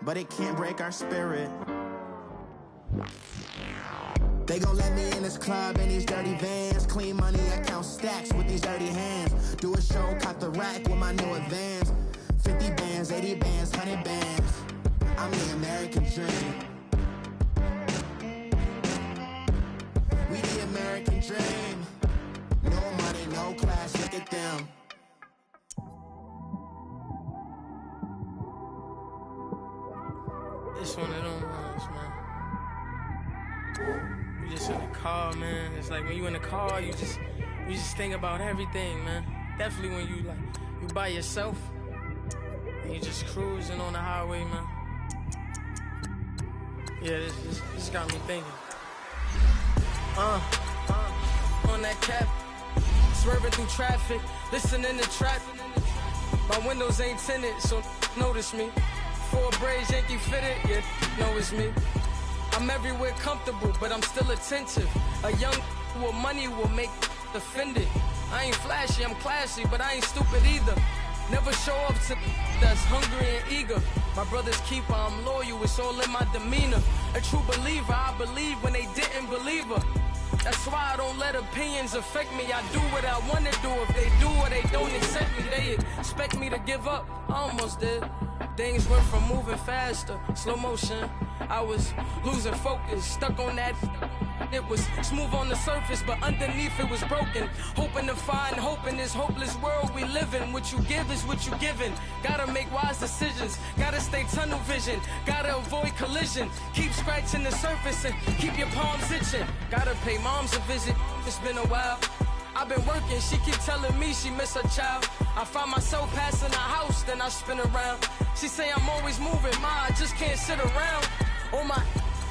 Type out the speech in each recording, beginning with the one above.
but it can't break our spirit. They gon' let me in this club in these dirty vans. Clean money, I count stacks with these dirty hands. Do a show, cop the rack with my new advance. 50 bands, 80 bands, 100 bands. I'm the American dream. We the American dream. No money, no class, look at them. It's one of them ones, man. You just in the car, man. It's like when you in the car, you just think about everything, man. Definitely when you by yourself and you just cruising on the highway, man. Yeah, this got me thinking. On that cap, swerving through traffic, listening to trap. My windows ain't tinted, so notice me. 4 braids, Yankee fitted, yeah, know it's me. I'm everywhere comfortable, but I'm still attentive. A young with money will make offended. I ain't flashy, I'm classy, but I ain't stupid either. Never show up to that's hungry and eager. My brother's keeper, I'm loyal, it's all in my demeanor. A true believer, I believe when they didn't believe her. That's why I don't let opinions affect me. I do what I wanna do. If they do or they don't accept me, they expect me to give up. I almost did. Things went from moving faster, slow motion. I was losing focus, stuck on that. It was smooth on the surface, but underneath it was broken. Hoping to find hope in this hopeless world we live in. What you give is what you given. Gotta make wise decisions. Gotta stay tunnel vision. Gotta avoid collision. Keep scratching the surface and keep your palms itching. Gotta pay moms a visit. It's been a while. I've been working, she keep telling me she miss her child. I find myself passing the house, then I spin around. She say I'm always moving, ma, I just can't sit around. Oh my,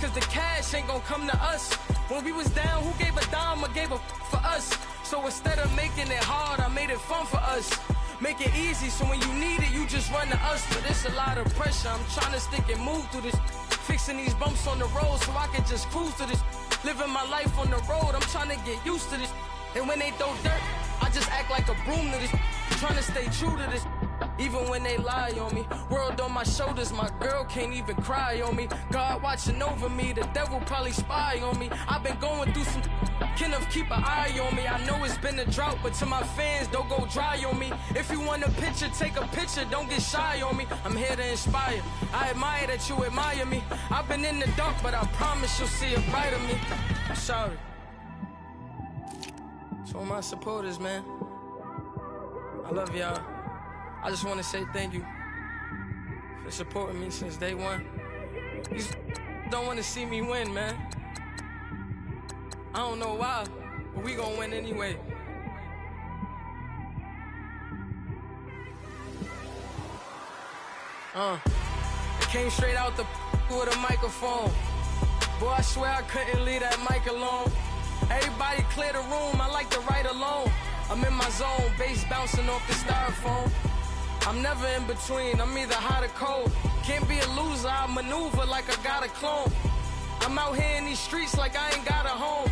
cause the cash ain't gon' come to us. When we was down, who gave a dime or gave a for us? So instead of making it hard, I made it fun for us. Make it easy, so when you need it, you just run to us. But it's a lot of pressure, I'm trying to stick and move through this. Fixing these bumps on the road so I can just cruise to this. Living my life on the road, I'm trying to get used to this. And when they throw dirt, I just act like a broom to this. Trying to stay true to this. Even when they lie on me. World on my shoulders, my girl can't even cry on me. God watching over me, the devil probably spy on me. I've been going through some Kenneth, keep an eye on me. I know it's been a drought, but to my fans, don't go dry on me. If you want a picture, take a picture, don't get shy on me. I'm here to inspire. I admire that you admire me. I've been in the dark, but I promise you'll see a brighter me. I'm sorry. To all my supporters, man, I love y'all. I just want to say thank you for supporting me since day one. You don't want to see me win, man. I don't know why, but we gonna win anyway. I came straight out the with a microphone. Boy, I swear I couldn't leave that mic alone. Everybody clear the room, I like to write alone. I'm in my zone, bass bouncing off the styrofoam. I'm never in between, I'm either hot or cold. Can't be a loser, I maneuver like I got a clone. I'm out here in these streets like I ain't got a home.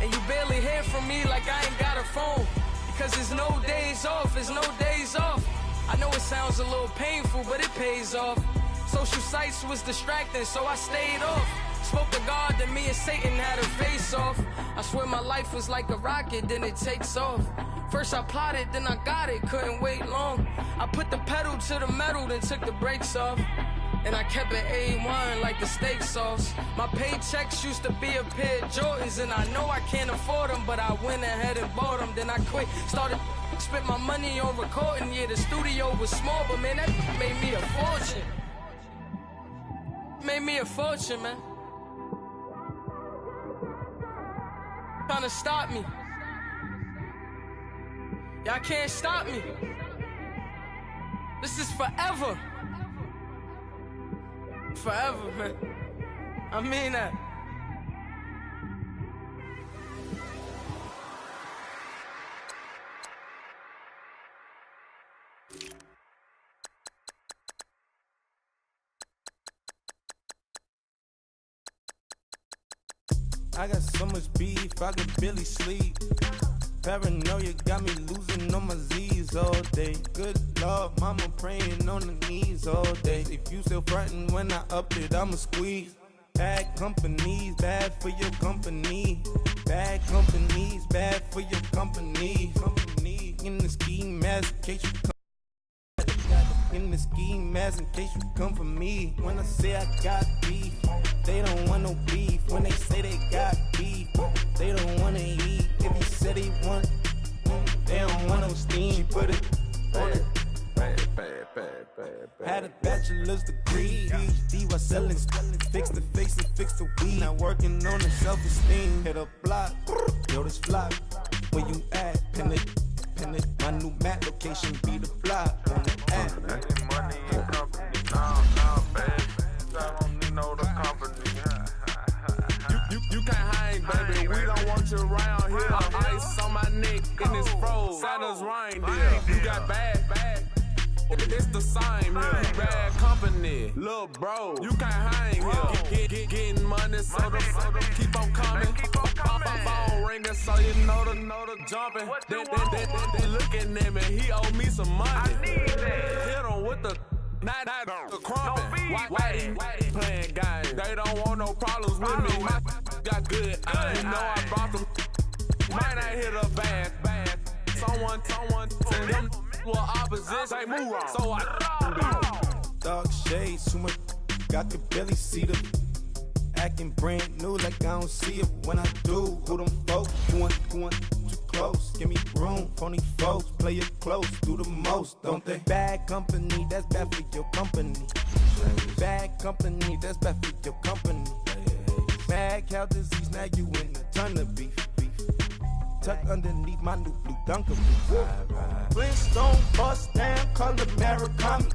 And you barely hear from me like I ain't got a phone. Because there's no days off, there's no days off. I know it sounds a little painful, but it pays off. Social sites was distracting, so I stayed off. Spoke to God, then me and Satan had a face off. I swear my life was like a rocket, then it takes off. First I plotted, then I got it, couldn't wait long. I put the pedal to the metal, then took the brakes off. And I kept it A1 like the steak sauce. My paychecks used to be a pair of Jordans, and I know I can't afford them, but I went ahead and bought them. Then I quit, started spent my money on recording. Yeah, the studio was small, but man, that made me a fortune. Made me a fortune, man. Trying to stop me. Y'all can't stop me. This is forever. Forever, man. I mean that. I got so much beef, I could barely sleep. Paranoia got me losing on my Z's all day. Good Lord, mama praying on the knees all day. If you still frontin' when I up it, I'ma squeeze. Bad companies, bad for your company. Bad companies, bad for your company. Company in the ski mask in case you come. In the ski mask in case you come for me. When I say I got beef, they don't want no beef. When they say they got beef, they don't wanna eat. If he said he want, they don't want no steam. She put it on it. Had a bachelor's degree, PhD while selling. Fix the face and fix the weed. Now working on the self-esteem. Hit a block, yo this flock. Where you at? Pin it. My new map location be the block on the app. Money and company, no, baby. I don't need no company. You can't hang, baby. We don't want you around here. Ice on my neck in this froze. Santa's reindeer. You got bad. It's the same here. Bad company, little bro. You can't hang here. Getting money, so the keep on coming. Phone ringing, so you know the jumping. They looking at me. He owe me some money. I need that. Hit him with the the crumping. Whitey playing games. They don't want no problems with me. My got good. I know I brought them. Might not hit a bad. Someone send them. Well, opposition, move on. So I dark shades, too much. Got the belly see them. Acting brand new like I don't see it when I do. Who them folks? Going too close. Give me room, phony folks. Play it close, do the most, don't they? Bad company, that's bad for your company. Bad company, that's bad for your company. Mad cow disease, now you in a ton of beef. Tuck underneath my new blue Dunker. Flintstone, bust down, color Murakami.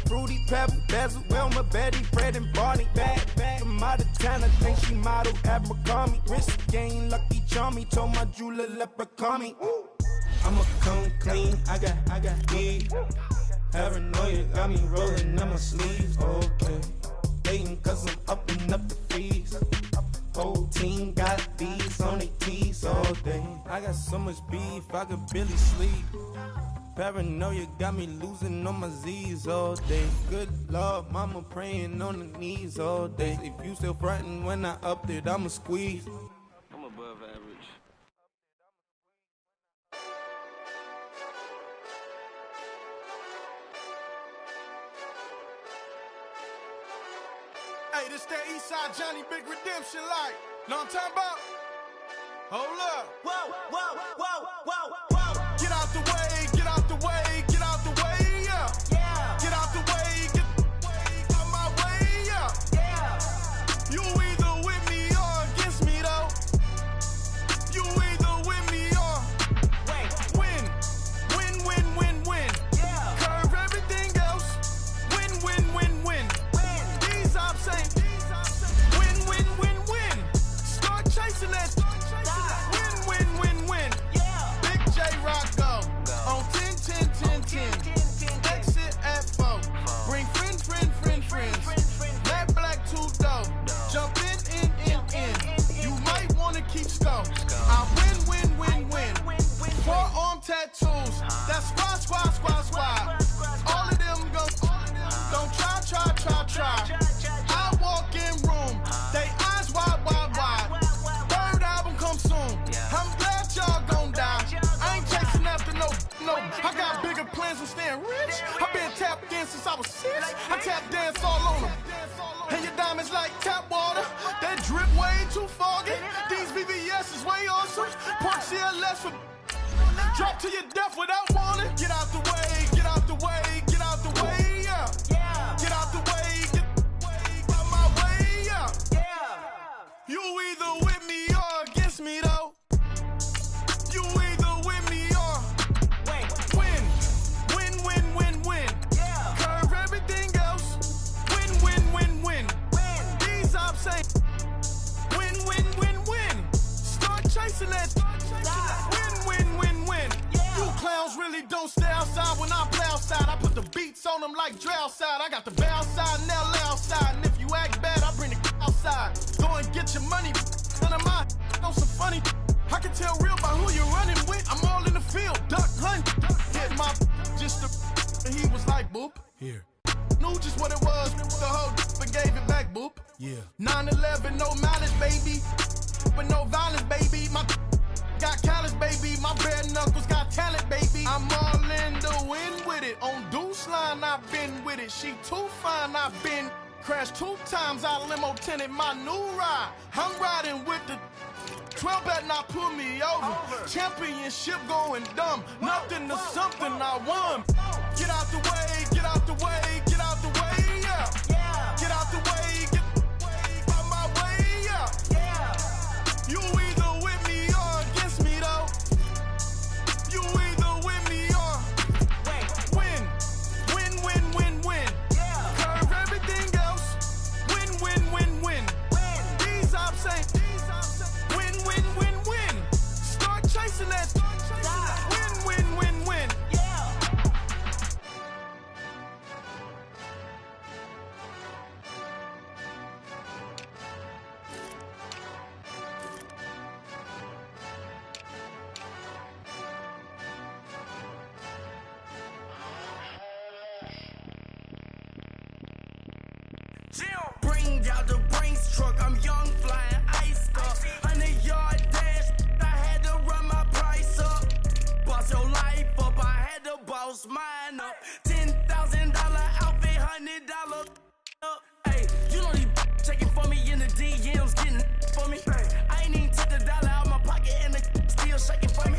Fruity Pebble, Bezel, Wilma, Betty, Fred, and Barney. Bad from out of town, I think she model Abercrombie. Wrist game, Lucky Charmy, told my jeweler leprechaun me. I'ma come clean, I got heat. Paranoia got me rolling on my sleeves. Okay, hating cause I'm upping up the fees. Whole team got these on their tees all day. I got so much beef, I could barely sleep. Paranoia got me losing on my Z's all day. Good Lord, mama praying on the knees all day. If you still frontin' when I up it, I'ma squeeze. I'm above average. Hey, this that Eastside Johnny Big Redemption like. Know what I'm talking about? Hold up. Whoa, whoa, whoa, whoa, whoa. Get out the way, get out the way, get out the way, yeah. Yeah. Get out the way, get out my way, yeah. Yeah. You either with me or against me though. You either with me or win. Yeah. Curve everything else. Win. These ops ain't win. Start chasing that. Win. Yeah. Big J Rocco on 10. Exit at 4. Bring friends. Black 2 dough. Jump in. You might wanna keep score. I win. Forearm tattoos. That's squad. All of them go. Don't try. I walk in room. They eyes wide. Third album come soon. I'm glad y'all gon' die. I ain't chasing after no. I got bigger plans than staying rich. I been tapped in since I was 6. I tap dance all on them. And your diamonds like tap water. That drip way too foggy. These VVS is way awesome. Park CLS for drop to your death without warning. Get out the way, yeah. Get out the way, get out my way, yeah. You either with me or against me though. You either with me or win. Yeah. Curve everything else. Win. These ops ain't win. Start chasing that. Win. Yeah. You clowns really don't stay outside Here. Knew just what it was, the whole and gave it back, boop. Yeah. 9/11, no malice, baby. But no violence, baby. My got callous, baby. My bare knuckles got talent, baby. I'm all in the wind with it. On Deuce Line, I've been with it. She too fine, I've been. Crashed 2 times, I limo tinted my new ride. I'm riding with the 12 better not pull me over. Championship going dumb. Nothing to something I won. Get out the way, get out the way, get out the way, yeah. Get out the way, get out my way, yeah. You either with me or against me, though. You either with me or win. Win, win, win, win. Curve everything else. Win, win, win, win. These I'm saying. Win, win, win, win. Start chasing that. Win, win, win, win. Bring out the Brinks truck, I'm young, flying ice up. 100-yard dash, I had to run my price up. Boss your life up, I had to boss mine up. $10,000 outfit, $100 up. Hey, you know these checking for me in the DMs, getting for me. I ain't even took the dollar out my pocket and the still shaking for me.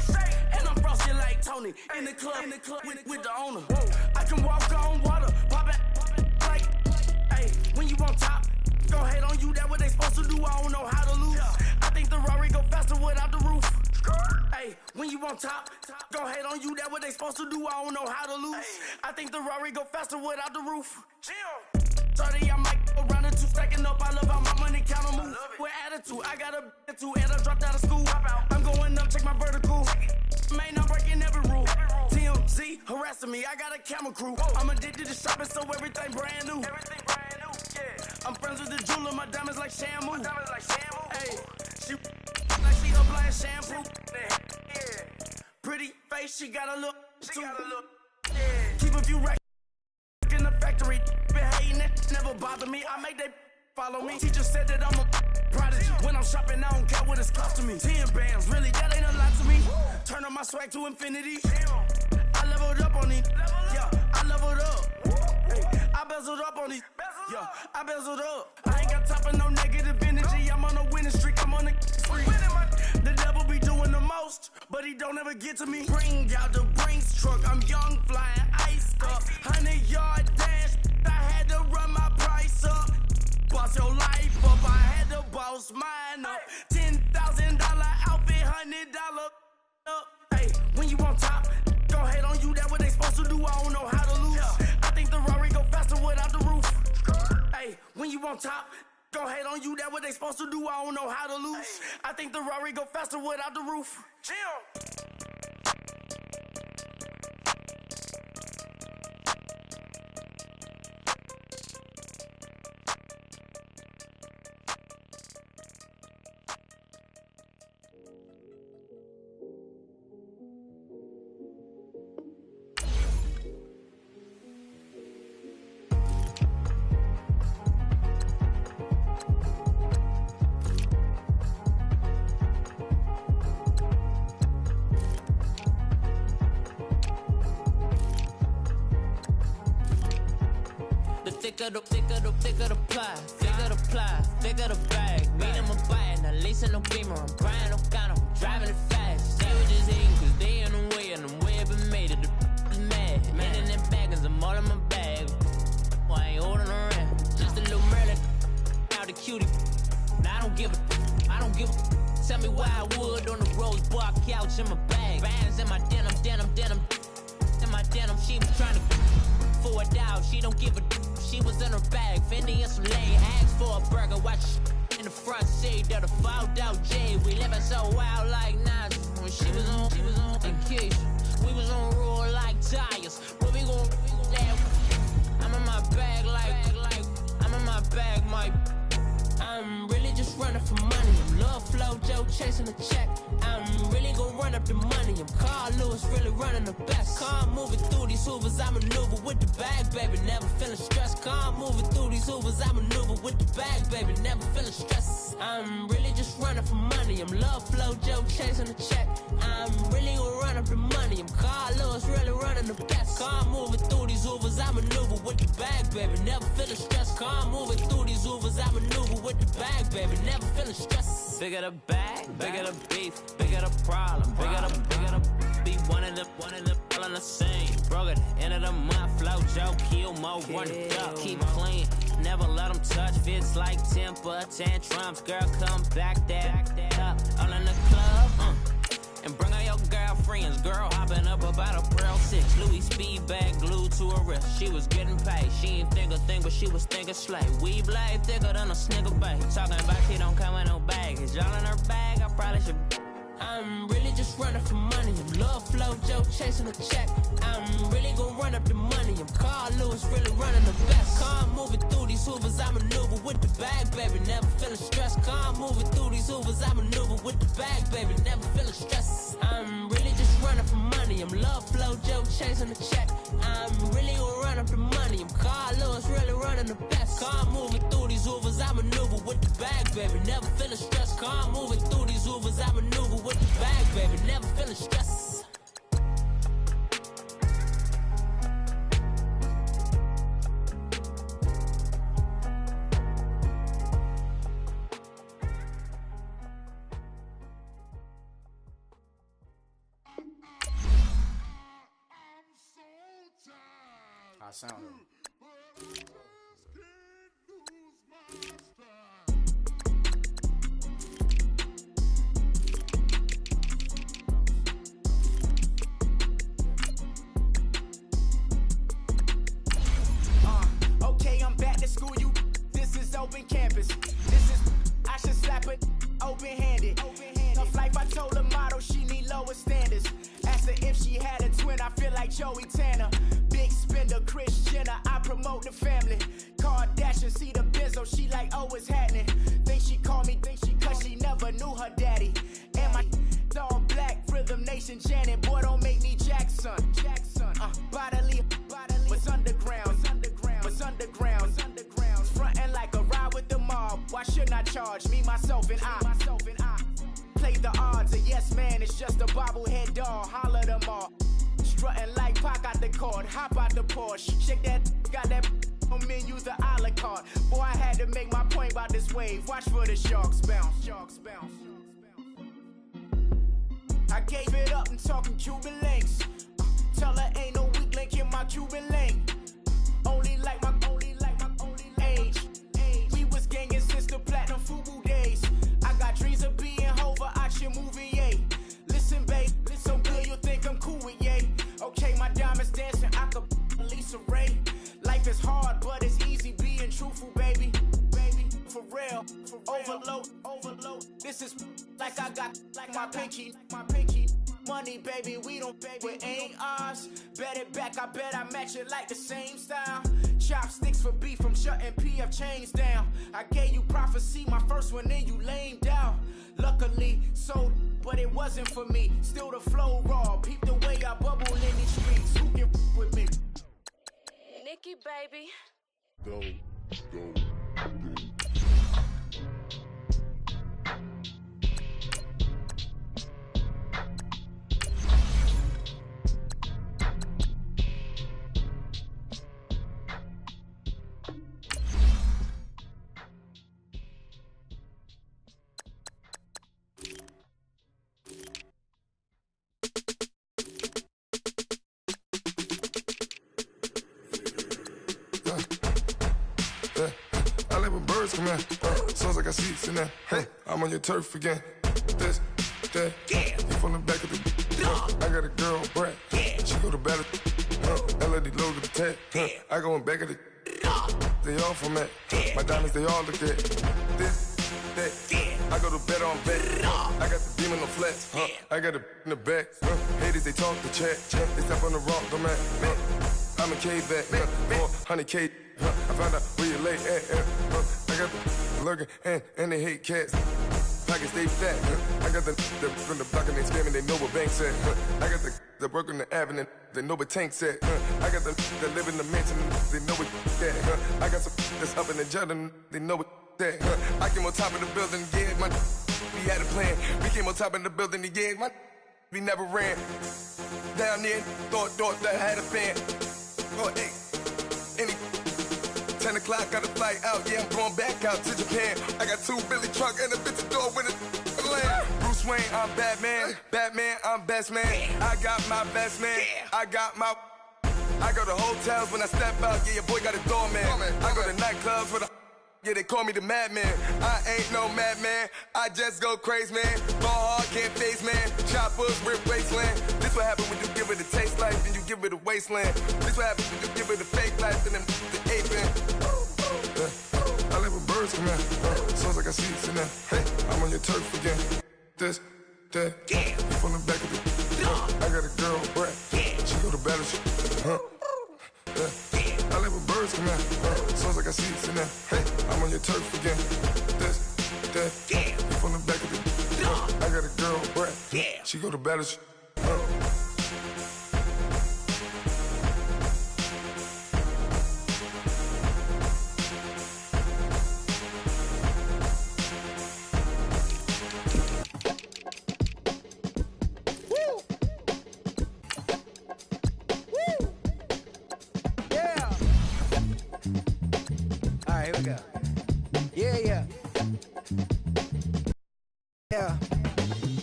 And I'm frosty like Tony in the club with the owner. I can walk on water, pop it like, hey, when you on top. Gon' hate on you, that what they supposed to do, I don't know how to lose. I think the Rari go faster without the roof. Hey, when you on top, gon' hate on you, that what they supposed to do, I don't know how to lose. I think the Rari go faster without the roof. 30, I might go round the 2, stacking up, I love how my money count on move. With attitude, I got a attitude, and I dropped out of school. I'm going up, check my vertical. Man, I'm breaking every rule. TMZ harassing me, I got a camera crew. I'm addicted to shopping, so everything brand new. I'm friends with the jeweler, my diamonds like Shamu. Hey, she like she applying shampoo. Pretty face, she got a look. Keep a few racks in the factory. Been hating it, never bother me. I make they follow me. Teacher said that I'm a prodigy. When I'm shopping, I don't care what it's costing me. 10 bands, really, that ain't a lot to me. Turn up my swag to infinity. I leveled up on these. Yeah, I leveled up. Hey, I bezeled up on these. Yeah, I bezeled up. I ain't got time for no negative energy. I'm on a winning streak. I'm on a free. The devil be doing the most, but he don't ever get to me. Bring out the Brinks truck. I'm young, flying ice up. 100-yard dash. I had to run my price up. Boss your life up. I had to boss mine up. $10,000 outfit, $100 up. Hey, when you on top, gon' hate on you. That what they supposed to do. I don't know how to lose. I think the Rari go faster without the roof. Hey, when you on top, gon' hate on you, that what they supposed to do, I don't know how to lose. I think the Rari go faster without the roof. Thicker the pie, thicker the bag. Meet him a bite, now lacing no beamer. I'm Brian O'Connor, I'm driving it fast. They were just hating cause they in the way, and the way I've been made it. The is mad. Man in that bag, cause I'm all in my bag. Well, I ain't holding around. Just a little Merlin, out the cutie. Now I don't give a. Tell me why I would on the rose bar couch in my bag. Bands in my denim. In my denim, she was trying to forward out. She don't give a. She was in her bag, Fendi and some lane. Asked for a burger, watch in the front seat of the fouled out J. We living so wild like Nas. When she was on vacation, we was on roll like tires. Where we gon' I'm in my bag like I'm in my bag, Mike. I'm really really just running for money. I'm love flow, Joe chasing the check. I'm really gonna run up the money. I'm Carl Lewis, really running the best. Car moving through these Hoovers, I maneuver with the bag, baby. Never feeling stressed. Car moving through these Hoovers, I maneuver with the bag, baby. Never feeling stressed. I'm really just running for money. I'm love flow, Joe chasing the check. I'm really gonna run up the money. I'm Carl Lewis, really running the best. Car moving through these Hoovers, I maneuver with the bag, baby. Never feeling stressed. Car moving through these Hoovers, I maneuver with the bag, baby. Never feeling stressed. Bigger the bag, bigger the beef, bigger the problem, bigger the be one of the all on the same. Broke at the end of the month, flow Joe, kill more, run it up, keep clean. Never let them touch, fits like temper tantrums. Girl, come back that up, all in the club, and bring all your girlfriends. Girl hopping up about a Pearl 6 Louis speed bag glued to her wrist. She was getting paid. She ain't think a thing, but she was thinking slay. We blade thicker than a snigger bag. Talking about she don't come with no baggage. Y'all in her bag, I probably should. I'm really just running for money. I'm love flow, Joe chasing the check. I'm really gonna run up the money. I'm Carl Lewis, really running the best. Car moving through these Hoovers, I maneuver with the bag, baby. Never feeling stressed. Car moving through these Hoovers, I maneuver with the bag, baby. Never feeling stressed. I'm really just running for money. I'm love flow, Joe chasing the check. I'm really gonna run up the money. I'm Carl Lewis, really running the best. Car moving through these Hoovers, I maneuver with the bag, baby. Never feeling stressed. Car moving through these Hoovers, I maneuver with the bag, baby. Never feeling stressed. I sound okay, I'm back to school, you. This is open campus. This is, I should slap it open-handed. Tough life, I told the model she need lower standards. Asked her if she had a twin, I feel like Joey Tanner. Big spender, Kris Jenner, I promote the family. Kardashian, see the Benzo, she like, oh, it's happening. Think she called me, cause she never knew her daddy. And my all black, Rhythm Nation, Janet, boy, don't make me Jackson. Bodily, what's underground, what's underground, frontin' like a ride with the mob. Why shouldn't I charge me, myself, and I? Play the odds, a yes man, it's just a bobblehead doll, holler them all. Strutting like Pac out the court, hop out the Porsche, shake that, got that on menu, the a la carte. Boy, I had to make my point about this wave, watch for the sharks bounce. I gave it up and talking Cuban links. Tell her ain't no weak link in my Cuban link. Only like my age. We was gangin' since the platinum FUBU days. I got dreams of being Hova out your movie, yay. Listen, babe, so good you'll think I'm cool with yay. Okay, my diamonds dancing, I could Lisa Ray. Life is hard, but it's easy being truthful, baby. For real, overload. This is like I got like my pinky. Money, baby, we don't pay, it ain't ours. Bet it back, I bet I match it like the same style. Chopsticks for beef from shutting PF chains down. I gave you prophecy, my first one, then you lamed out. Luckily, sold, but it wasn't for me. Still the flow raw, peep the way I bubble in these streets. Who can with me? Nikki, baby. Go. I like when birds come in. Sounds like I seats in there. Hey, I'm on your turf again. This, that, you from the back of the. I got a girl, Brad. She go to battle. LED logo the tag. I go in back of the. They all from that. My diamonds, they all look at. This, that. I go to bed on bed. I got the demon on flats. I got it in the back. Haters, they talk the chat. They step on the rock, the man. I'm a K back. 400K. I found out where you lay at. I got the lurking, and they hate cats. Pockets stay fat. I got the from the block and they scamming, they know what banks at. I got the work on the avenue, they know what tanks at. I got the live in the mansion, they know what that. I got some that's up in the jungle, they know what that. I came on top of the building, yeah, we had a plan. We came on top of the building, yeah, we never ran. Down there, thought that I had a fan. Oh, hey, 10 o'clock, got a flight out, yeah, I'm going back out to Japan. I got 2 Billy truck and a bitch door with a land. Bruce Wayne, I'm Batman. Batman, I'm best man. I got my best man. I go to hotels when I step out, yeah, your boy got a doorman. I go to nightclubs with yeah, they call me the madman. I ain't no madman, I just go crazy, man. Ball hard, can't face, man. Choppers, rip wasteland. This what happen when you give it a taste life and you give it a wasteland. This what happen when you give it a fake life and then the ape in. I live with birds come in. Sounds like I see it in there. Hey, I'm on your turf again. This, that, yeah. From the back of the I got a girl, Brad. Yeah. She go to battle shit. I live with birds come in. Sounds like I see it in there. Hey, I'm on your turf again. This, that, yeah. From the back of the I got a girl, Brad. Yeah. She go to battle shit.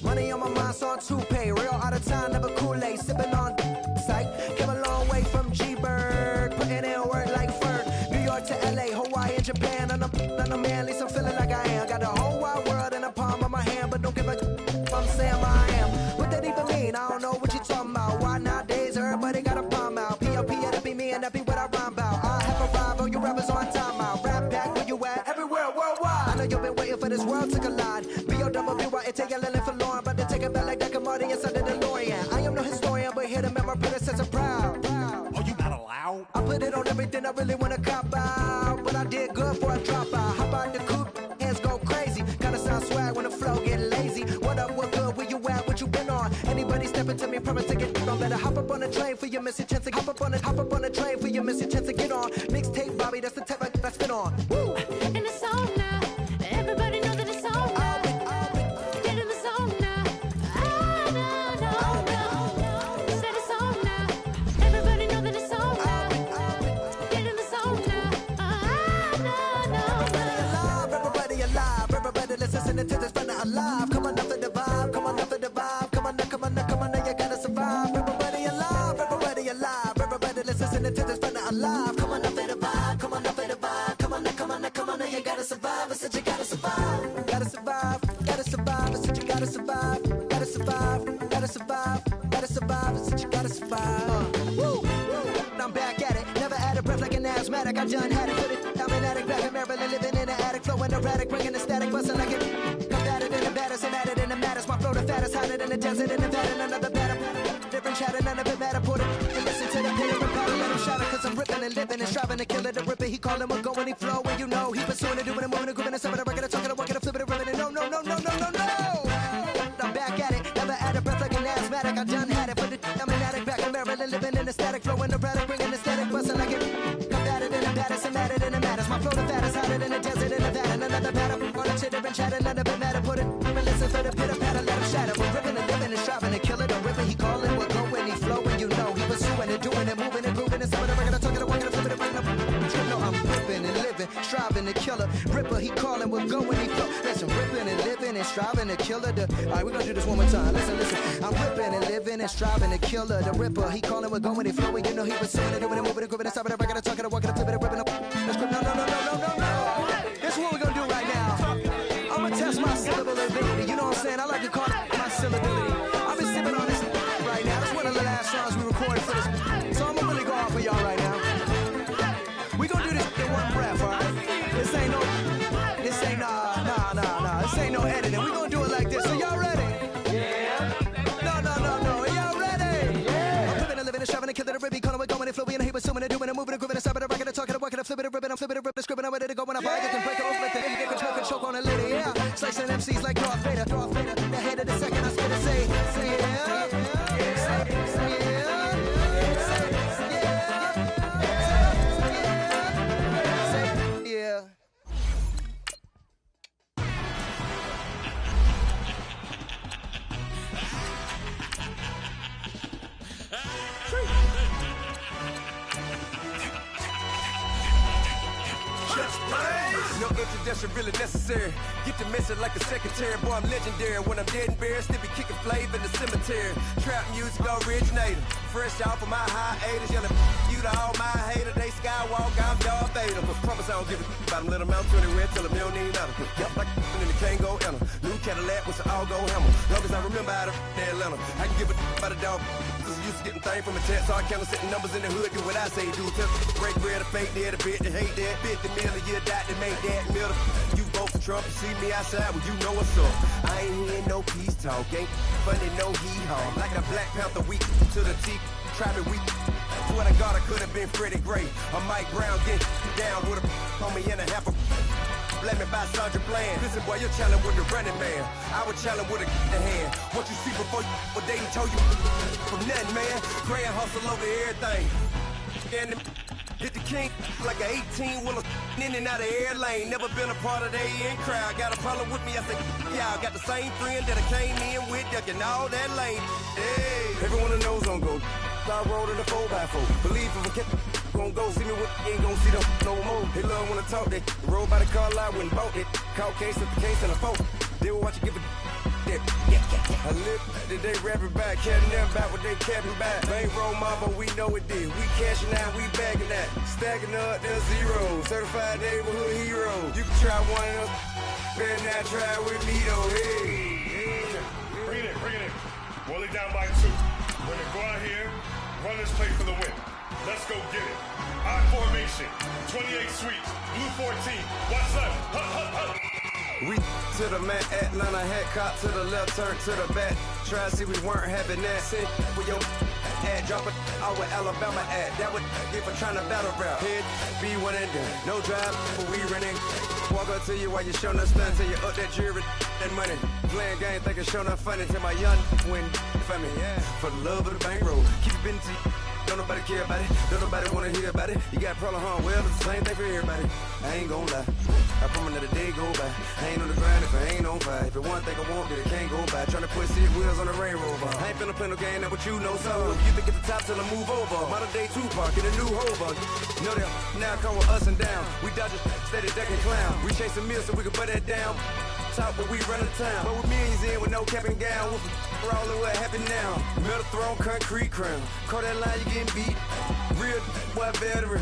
Money on my mind, so on toupee. Real out of time, never Kool-Aid. Sipping on sight. Came a long way from G-Bird. Putting in work like Ferg. New York to LA, Hawaii and Japan. And I'm man, at least I'm feeling like I am. Got the whole wide world in the palm of my hand. But don't give a I'm saying I am. What that even mean? I don't know what you talking about. Why nowadays everybody got a palm out? P.O.P. that'll be me and that be what I rhyme about. I have arrived, all you rappers on time out. Rap back where you at? Everywhere, worldwide. I know you've been waiting for this world to collide. B.O.W.Y. take a little for Lauren, but they take it back like that commodity inside the DeLorean. I am no historian, but here to make my predecessor proud. Oh, you not allowed? I put it on everything I really wanna cop out, but I did good for a drop out. Hop out the coupe, hands go crazy. Kinda sound swag when the flow get lazy. What up, what good, where you at, what you been on? Anybody stepping to me, promise to get on. Better hop up on the train for your missing chance to hop up on the train for your missing chance to get on. Mixtape, Bobby, that's the type I spin on. Woo! And it's on now. Everybody know that it's on now. Get in the zone now. No. Said it's on now. Everybody know that it's on now. Get in the zone now. Everybody alive, listening to this fella alive. Come on up for the vibe, come on up for the vibe. Come on now, you gotta survive. Everybody alive, everybody listening to this fella alive. Come on up for the vibe, come on up for the vibe. Come on now, you gotta survive. I said you gotta survive, gotta survive. I said you gotta survive, gotta survive. I said you gotta survive. Woo! I'm back at it, never had a breath like an asthmatic. I done had it, put it. I'm an addict, back in Maryland, living in an attic, flowing erratic, bringing the static, busting like it. Combated in the baddest and added in the maddest. My flow the fattest, hotter than the desert in Nevada. Another batter, different chatter, none of it matter. Put it and listen to the pain of the power, let him shatter. Cause I'm ripping and living and striving to kill it. The ripper, he callin' what go when he flow. And you know he pursuing it, doing it, moving it, grooving it, some of the record, talking, walking, flipping it, ripping it. No. I'm back at it, never had a breath like an asthmatic. I done had it, put it. I'm an addict, back in Maryland, living in the static, flowing erratic, bringing the static, busting like it. Combated in the baddest and madder than the maddest. My flow the fattest, hotter than the desert in Nevada. Another batter, on the chitter and chatter, none of it matter. Put it and listen for the pitter patter, let him shatter. We're ripping and living and striving to kill it. The ripper, he callin', we're going, he flowing. You know he pursuing it, doing it, moving it, grooving it. Some of the record, talking, walking, flipping it, bringing up. You know I'm ripping and living, striving to kill it. Ripper, he callin', we're going, he flow. Listen, ripping and living and striving to kill it. Alright, we're gonna do this one more time. Listen. I'm ripping and living and striving to kill her. The ripper, he callin', we're going, he flowing. You know he pursuing it, doing it, moving it, grooving it. Stopping the record, talking, walking, flipping it, ripping up. No. This is what we're gonna do right now. I'm gonna test my syllability. You know what I'm saying? I like to call it my syllability. I've been sipping on this right now. It's one of the last songs we recorded for this. So I'm gonna really go off for y'all right now. We gonna do this in one breath, alright? This ain't no editing. We gonna do it like this. So y'all ready? Yeah. No. Y'all ready? Yeah. I'm living and living and striving to kill it. The ribby calling, we're going and flowing and he was assuming and doing and moving and grooving and stopping the record and talking and walking and flipping it, ripping, I'm flipping it, ripping, scribbling, I'm ready to go when I buy it. then break it off, let the nigga get smoke and choke on it later, yeah. Slicing MCs like Darth Vader. The head of the second, I scared to say yeah. No introduction really necessary. Get the message like a secretary. Boy, I'm legendary. When I'm dead and buried, still be kicking flavor in the cemetery. Trap music originator. Fresh off of my hiatus. Yelling you to all my haters. They skywalk, I'm Darth Vader. But promise I don't give a about them. Let them out 20 red. Tell them you don't need nothing. Yep, like and the can't go enter. New Cadillac with an all-go hammer. Long as I remember how to Atlanta. I can give a about a dog. Used to getting things from a text, so I count setting numbers in the hood, do what I say, do. Tell break bread, a fake dead, a bit to hate that, 50 million, you die to make that middle. You vote for Trump, you see me outside, well, you know what's up. I ain't hearing no peace talk, ain't funny, no hee-haw. Like the Black Panther, we to the teeth, try to we. Swear to God, I could have been Freddie Gray. Or Mike Brown, get down with a on me and a half a. Blame me by Sandra Bland. Listen, boy, you're challenged with the running man. I was challenged with a hand. What you see before you, what they told you from nothing, man. Pray and hustle over everything. And hit the king like an 18-wheeler in and out of air lane. Never been a part of the in crowd. Got a problem with me, I say, y'all got the same friend that I came in with, ducking all that lane. Hey, everyone knows on go. I rolled in the 4x4. Believe if I kept gon' go see me with ain't gon' see them no more. They love when I talk, they roll by the car lot when bought it. Call case at the case and a phone. They will watch you give a that. I live that they rapping back, caring them back what they capping back. Ain't roll mama, we know it did. We cashing out, we bagging that. Stacking up the zero. Certified neighborhood hero. You can try one of them. Better not try with me though. Hey. Bring it in. Roll it down by 2. We're gonna go out here, run this play for the win. Let's go get it. I formation, 28 sweeps, blue 14. What's up? We to the man, Atlanta hat cop to the left, turn to the back. Try to see we weren't having that. Sit with your ad, drop it out with Alabama ad. That would get for trying to battle rap. Head, be one and done. No drive, but we running. Walk up to you while you showing us stun till you up that jewelry, that money. Playing game, thinking showing up funny till my young win for me. Yeah, for the love of the bankroll. Keep it busy. Don't nobody care about it. Don't nobody wanna hear about it. You got problem, huh? Well, it's the same thing for everybody. I ain't gon' lie. I promise that a day go by. I ain't on the grind if I ain't on fire. If it one thing I want, then it can't go by. Tryna put 6 wheels on the Range Rover. I ain't finna play no game, that what you know. So if you think at the top till I move over. Modern day Tupac in a new Hova. Know that now come with us and down. We dodge it, steady ducking clown. We chasing meals so we can put that down. Talk, but we run the town. But with millions in with no cap and gown. We're all what happened now. Metal throne, concrete crown. Call that line, you getting beat. Real boy veteran.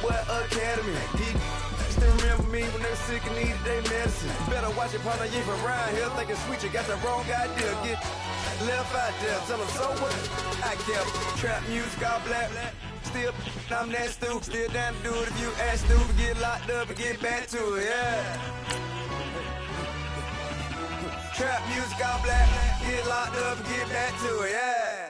Boy academy. He still remember me when they were sick and needed their medicine. Better watch it, partner, you ain't from around here. Thinking sweet, you got the wrong idea. Get left out there. Tell them so what? I kept trap music all black. Still, I'm that stupid. Still down to do it if you ask stupid. Get locked up and get back to it, yeah. Trap music all black, get locked up and get back to it, yeah.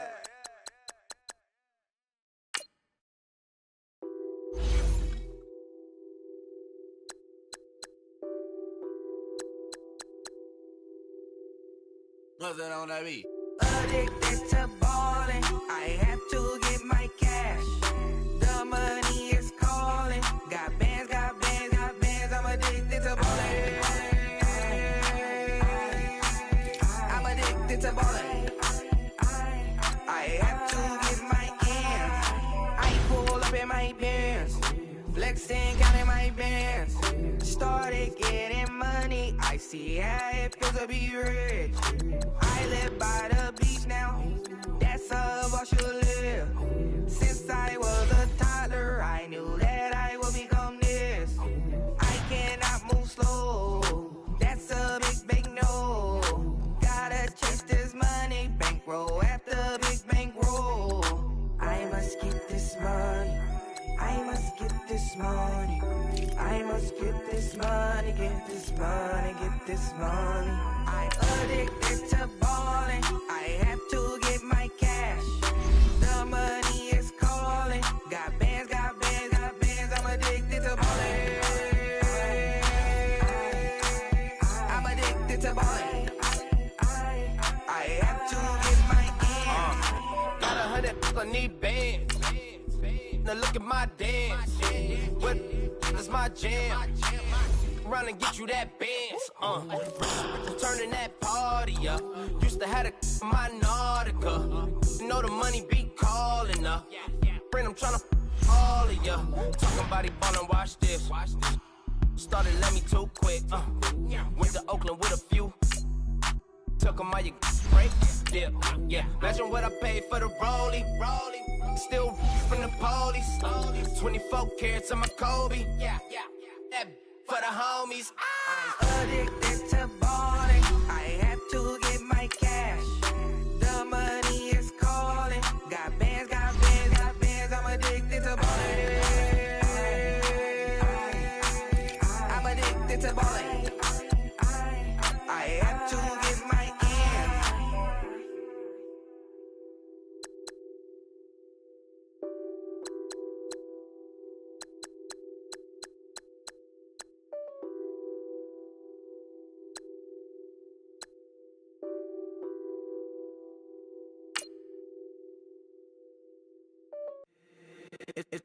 What's that on that beat? Addicted to ballin', I have to get my cash. The money is calling. Got bands, I'm addicted to ballin'. To ballin'. I have to get my ends. I pull up in my pants, flexing, counting my bands. Started getting money, I see how it feels to be rich. I live by the beach now, that's how I should live. Since I was a toddler, I knew that I would become this. I cannot move slow, that's a big no. Gotta chase this money, bankroll after big bankroll. I must get this money, I must get this money. I must get this money, get this money, get this money. I'm addicted to ballin', I have to get my cash. The money is calling, got bands, I'm addicted to ballin'. to ballin'. I have to get my ends. Got 100, I need bands. Now look at my dance. What is my jam? Run and get you that bands. Turning that party up. Used to have a my Nautica. You know the money be calling up. Friend, I'm tryna all of ya. Talking body ballin', watch this. Started let me too quick. Went to Oakland with a few. Took 'em all you break. Yeah. Imagine what I paid for the rollie. Still from the police. 24 carats on my Kobe. Yeah. That for the homies. I'm addicted to balling. I have to get my cash. The money is calling. Got bands, got bands, got bands. I'm addicted to balling. I'm addicted to balling. I have to get my ends.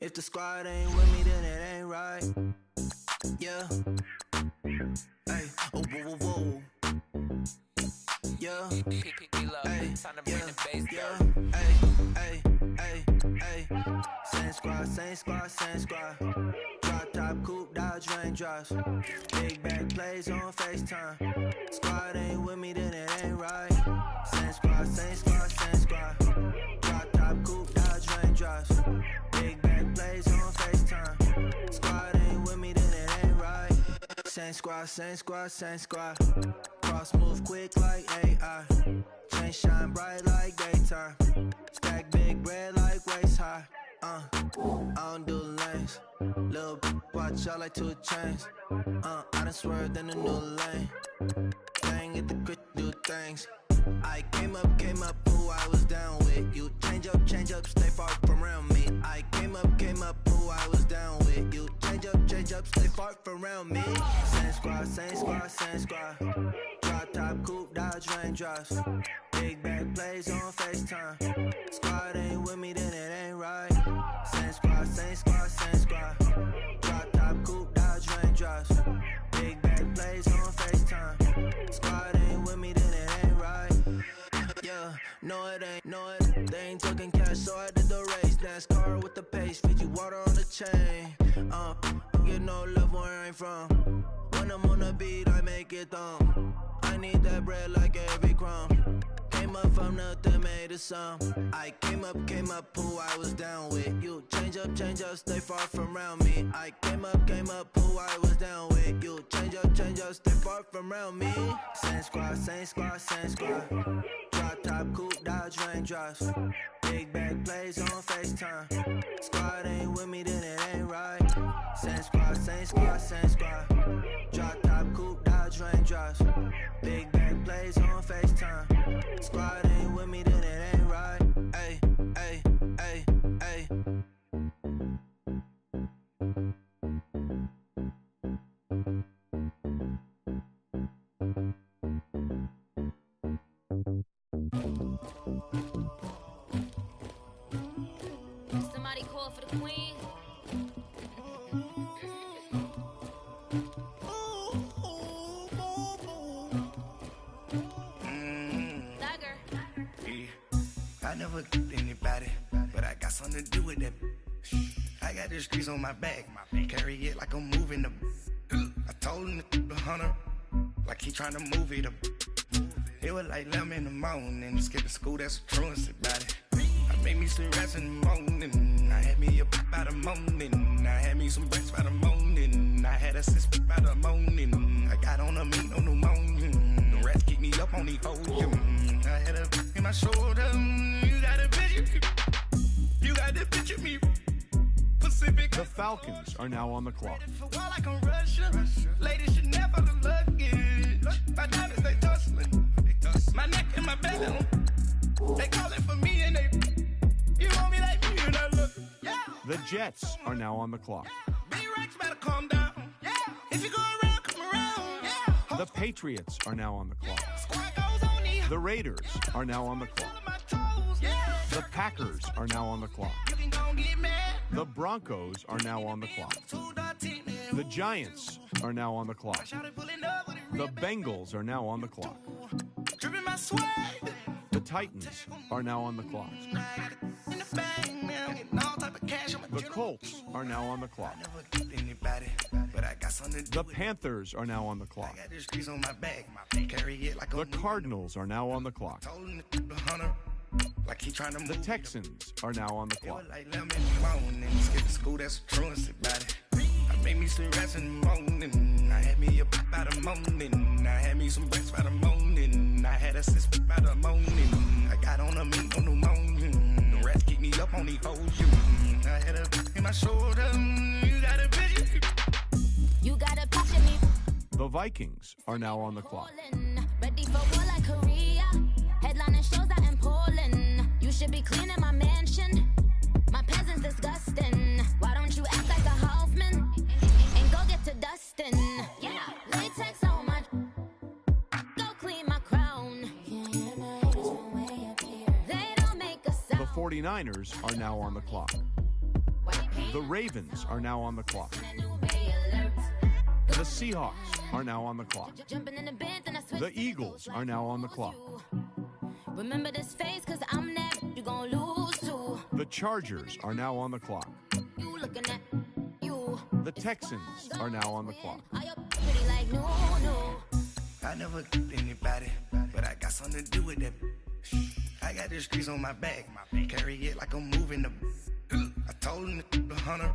If the squad ain't with me, then it ain't right. Yeah. Hey, oh, whoa, whoa, whoa. Yeah. Hey, yeah. Hey. Same squad. Drop top, coupe, Dodge Raindrops. Big back plays on FaceTime. Squad ain't with me, then it ain't right. Same squad. Drop top, coupe, Dodge Raindrops. Big back plays on FaceTime. Squad ain't with me, then it ain't right. Same squad. Cross move quick like AI. Chain shine bright like daytime. Stack big bread like waist high. I don't do lanes. Little watch out like 2 chains. I done swerved in a new lane. Bang at the crit, do things. I came up, who I was down with. You change up, stay far from around me. I came up, who I was down with. You change up, stay far from around me. Same squad. Drop top, coupe, Dodge Raindrops. Big back plays on FaceTime. Squad ain't with me, then it ain't right. Same squad. Drop top, coupe, Dodge Raindrops. Big back plays on FaceTime. Squad ain't with me, then it ain't right. Yeah, no it ain't. They ain't talking cash, so I did the race. NASCAR with the pace, feed you water on the chain. Get no love where I ain't from. When I'm on the beat, I make it thumb. I need that bread like every crumb. Came up from nothing, made a sum. I came up, who I was down with. You change up, stay far from around me. I came up, who I was down with. You change up, stay far from around me. Same squad. Drop top, coupe, Dodge Raindrops. Big back plays on FaceTime. Squad ain't with me, then it ain't right. Same squad. Drop top, coupe, Dodge Raindrops. Big back plays on FaceTime. Squad ain't with me, then it ain't right. Ay. Somebody call for the queen. I never killed anybody, but I got something to do with that. I got the streets on my back, carry it like I'm moving the. I told him to the hunter, like he trying to move it up. It was like 11 in the morning, skipping school, that's a truancy about it. I made me some rats in the morning, I had me a pop by the morning, I had me some breaks by the morning, I had a six by the morning, I got on a meat on the morning, the rats keep me up on the podium, I had a in my shoulder, you got a picture me, Pacific. The Falcons are now on the clock. Ladies should never the luggage. My diamonds, they tussling. My neck and my belly. They calling for me and they. You want me like me and I look. Yeah. The Jets are now on the clock. B-Rex better calm down. Yeah. If you go around, come around. Yeah. The Patriots are now on the clock. The Raiders are now on the clock. The Packers are now on the clock. The Broncos are now on the clock. The Giants are now on the clock. The Bengals are now on the clock. The Titans are now on the clock. The Colts are now on the clock. The Panthers are now on the clock. The Cardinals are now on the clock. The Texans are now on the clock. I made me some rest in the morning. I had me a pop out of morning. I had me some breakfast by the morning. I had a sis by the morning. I got on a meat on the morning. The rest keep me up on these hoes. I had a in my shoulder. You got a picture. You got a picture me. The Vikings are now on the clock. Ready for war like Korea. Headlining shows out in Poland. You should be cleaning my mansion. My peasants disgusting. Why don't you act like a Hoffman and go get to Dustin? Yeah, latex on my. Go clean my crown. They don't make a sound. The 49ers are now on the clock. The Ravens are now on the clock. The Seahawks are now on the clock. The Eagles are now on the clock. Remember this face, cause I'm next. You gon' lose too. The Chargers are now on the clock. You looking at you. The Texans are now on the clock. Pretty like no. I never anybody, but I got something to do with that. I got the streets on my back. Carry it like I'm moving the. I told him the hunter,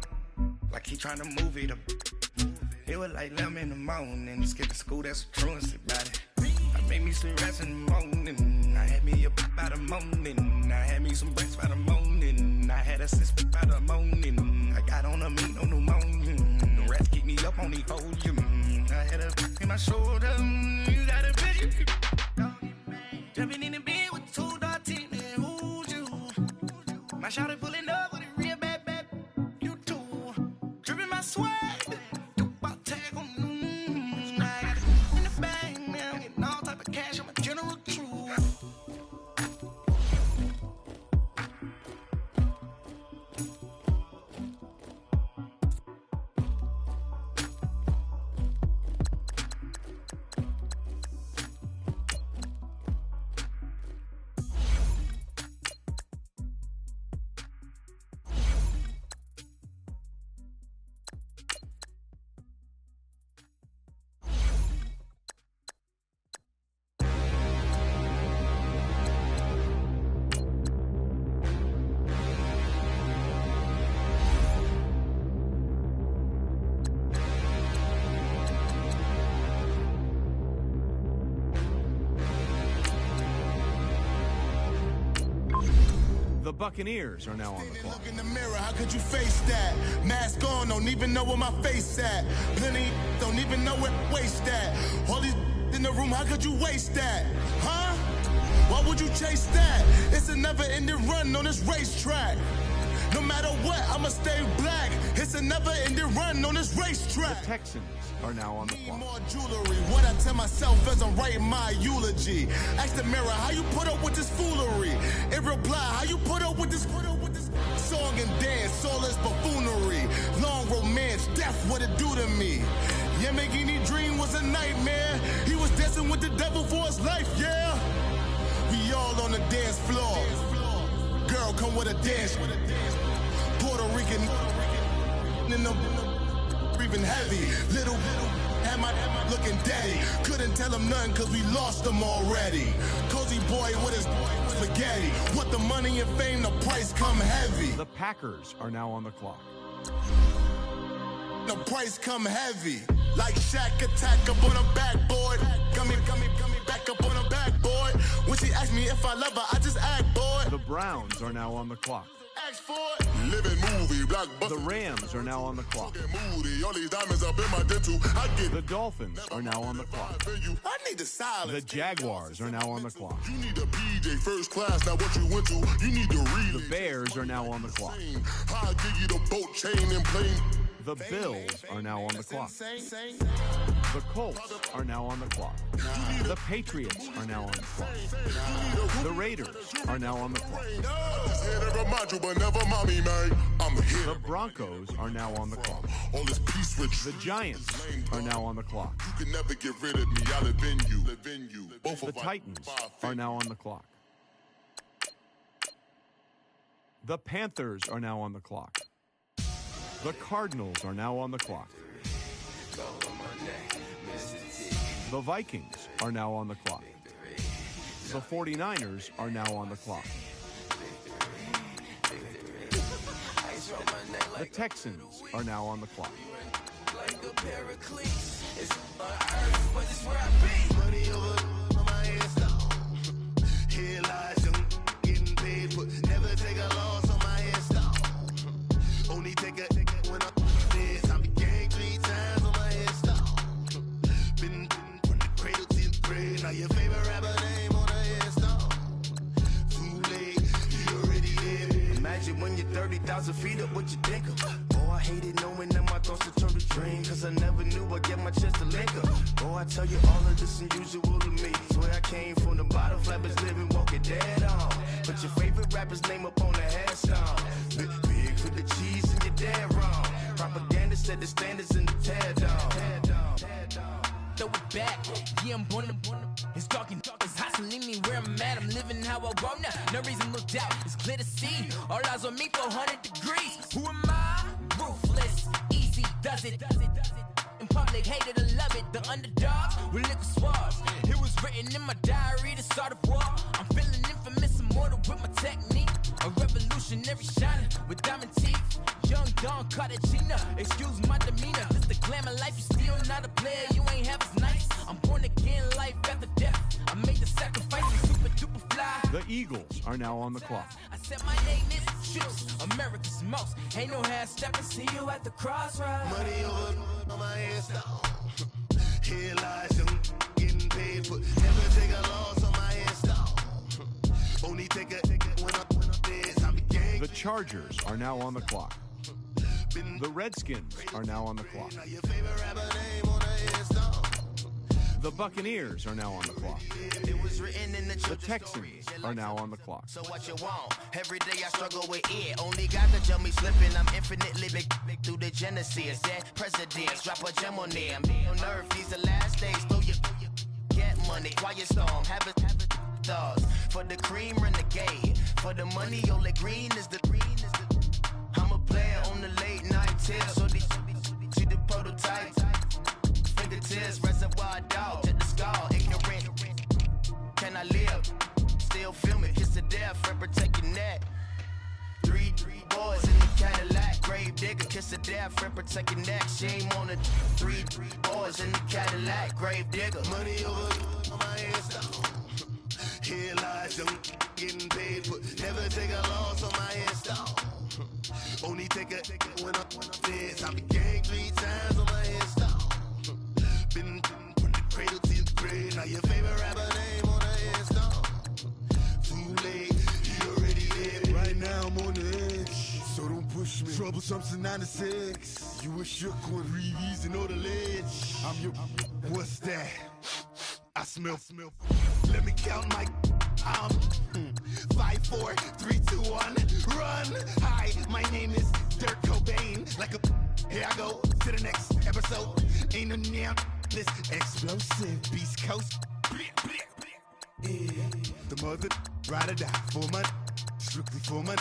like he trying to move it up. It was like 11 in the morning. Skip to school, that's a truancy about it. I made me some rest in the morning. I had me a pop out of morning. I had me some breakfast by the morning. I had a sis by the morning. I got on a meat on the morning. The rest keep me up on these hoes. I had a in my shoulder. You got a picture. Jumping in the bed with 2 dark teeth. Who's you? My shawty pulling up with a real bad. You too. Dripping my swag. The Buccaneers are now on the clock. Look in the mirror, how could you face that? Mask on, don't even know where my face at. Plenty don't even know where waste at. All these in the room, how could you waste that? Huh? Why would you chase that? It's a never-ending run on this racetrack. No matter what, I'ma stay black. It's a never-ending run on this racetrack. The Texans are now on the clock. More jewelry, what I tell myself as I'm writing my eulogy. Ask the mirror, how you put up with this foolery? It reply, how you put up with this song and dance, all this buffoonery. Long romance, death, what it do to me? Yamagini dream was a nightmare. He was dancing with the devil for his life, yeah. We all on the dance floor. Girl, come with a dance. Puerto Rican in the breathing heavy. Little am I looking daddy. Couldn't tell him nothing cause we lost him already. Cozy boy with his spaghetti. What the money and fame, the price come heavy. The Packers are now on the clock. The price come heavy. Like Shaq attack up on a backboard. Gummy, back up on a backboard. When she asked me if I love her, I just act bored. The Browns are now on the clock. Living movie, the Rams are now on the clock. All these diamonds up in my dental. The Dolphins are now on the clock. I need the silence. The Jaguars are now on the clock. You need a PJ first class, not what you went to. You need to read. The Bears are now on the clock. I'll give you the boat chain and plane. The Bills are now on the clock. The Colts are now on the clock. The Patriots are now on the clock. The Raiders are now on the clock. The Broncos are now on the clock. The Giants are now on the clock. You can never get rid of me. I live in you. The Titans are now on the clock. The Panthers are now on the clock. The Cardinals are now on the clock. The Vikings are now on the clock. The 49ers are now on the clock. The Texans are now on the clock. Money over my head, here lies young, getting paid, but never take a loss on my head, only take a when I'm dead. I be gang 3 times on my head, been from the cradle to the grave. Now your favorite rapper name on the head, too late, you already there. Imagine when you're 30,000 feet up, what you think of? Oh, I hated knowing that my thoughts would turn to dream, cause I never knew I'd get my chest to link up. Oh, I tell you all of this unusual to me. Swear I came from the bottom, flappers living, walking dead on. Put your favorite rapper's name up on the headstone. Big for the cheese and you're dead wrong. Propaganda set the standards in the tear down. Throw it back, yeah, I'm born to. It's dark and it's hot, so leave me where I'm at. I'm living how I want now. No reason to look out, it's clear to see. All eyes on me, 400 degrees. Who am I? Ruthless, easy, does it. In public, hated or love it. The underdogs with liquor swabs. It was written in my diary to start a war. I'm feeling infamous, immortal with my technique. A revolutionary shining with diamond teeth. Young Don Cartagena, excuse my demeanor. This the glamour life, you still not a player. You ain't half as nice. I'm born again, life after death. I made the sacrifice, I'm super duper fly. The Eagles are now on the clock. I said my name is Juice, America's most. Ain't no half stepping, see you at the crossroads. Money over on my head, here lies young, getting paid, but never take a loss on my head, only take a when I'm dead. I be gang. The Chargers are now on the clock. The Redskins are now on the clock. The Buccaneers are now on the clock. The Texans are now on the clock. So what you want? Every day I struggle with it. Only God can tell me slipping. I'm infinitely big through the genesis. That presidents drop a gem on them. On earth, these the last days. Throw your get money. Quiet storm. Have it thoughts. For the cream renegade. For the money, only green is the I'm a player on the late night tier. So these see the prototype. Fingertips, reservoir dog, check the skull, ignorant. Can I live? Still film it, kiss to death, friend, protect your neck. Three boys in the Cadillac, grave digger, kiss to death, friend, protect your neck. Shame on the 3 boys in the Cadillac, grave digger. Money over on my head, here lies young, getting paid, but never take a loss on my head, only take a when I'm dead. I be gang 3 times on my head, been from the cradle to the grave. Now your favorite rapper name on the headstone. Too late, you already there. Right now I'm on the edge, so don't push me. Troublesome to 96. You were shook when Reeves and all the ledge. I'm your. What's that? I smell. Let me count my. 5, 4, 3, 2, 1, run. Hi, my name is Dirk Cobain. Like a. Here I go to the next episode. Ain't no damn. This explosive Beast Coast. Yeah. The mother ride or die for my strictly for my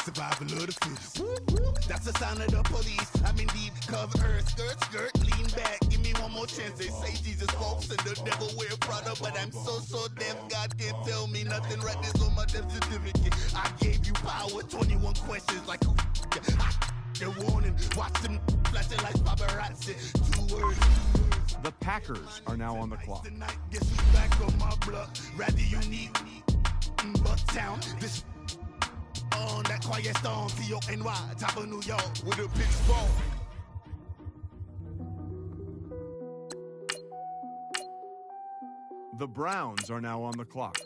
survival of the fittest. That's the sound of the police. I'm in deep cover, skirt, lean back. Give me one more chance. They say Jesus walks and the devil wear Prada, but I'm so deaf. God can't tell me nothing. Right this on my death certificate. I gave you power. 21 questions like who? The warning. Watch them flashing like paparazzi. 2 words. The Packers are now on the clock. Guess who's back on my block? Rather unique, Bucktown. This on that quiet storm, T-O-N-Y, top of New York with a big ball. The Browns are now on the clock.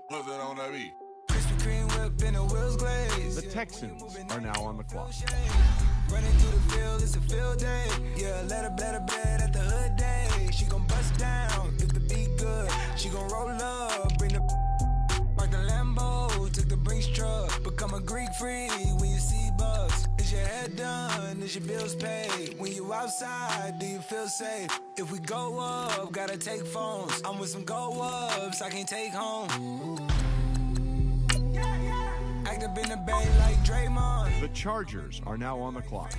What's that on that beat? The Texans are now on the clock. Running through the field, it's a field day. Yeah, let her bed at the hood day. She gon' bust down if the beat good. She gon' roll up, bring the park the Lambo, took the Brinks truck. Become a Greek freak when you see bugs. Is your head done? Is your bills paid? When you outside, do you feel safe? If we go up, gotta take phones. I'm with some go-ups I can't take home. Act up in the bay like Draymond. The Chargers are now on the clock.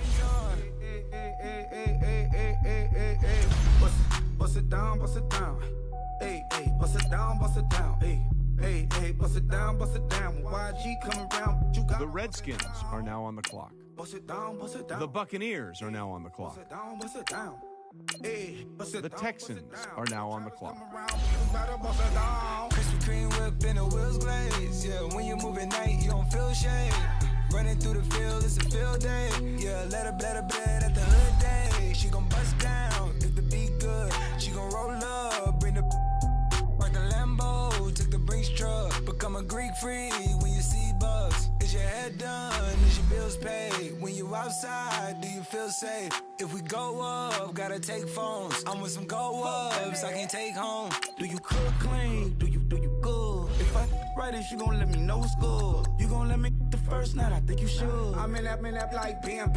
Bust it down, bust it down. Hey, hey, bust it down, bust it down. Hey, hey, hey, bust it down, bust it down. YG coming around, you got The Redskins are now on the clock. bust it down, bust it down. The Buccaneers are now on the clock. Bust it down, bust it down. Hey, bust it The down, Texans are now on the clock. Krispy Kreme whip in the wheels glaze. Yeah, when you move at night, you don't feel shade. Running through the field, it's a field day. Yeah, let her bed at the hood day. She gon' bust down if the beat good. She gon' roll up, bring the park the Lambo, took the Brinks truck. Become a Greek freak when you see bugs. Is your head done? Is your bills paid? When you outside, do you feel safe? If we go up, gotta take phones. I'm with some go-ups I can't take home. Do you cook clean? Do you good? If I right it, you gon' let me know what's good. You gon' let me the first night, I think you should. I'm in that like bam.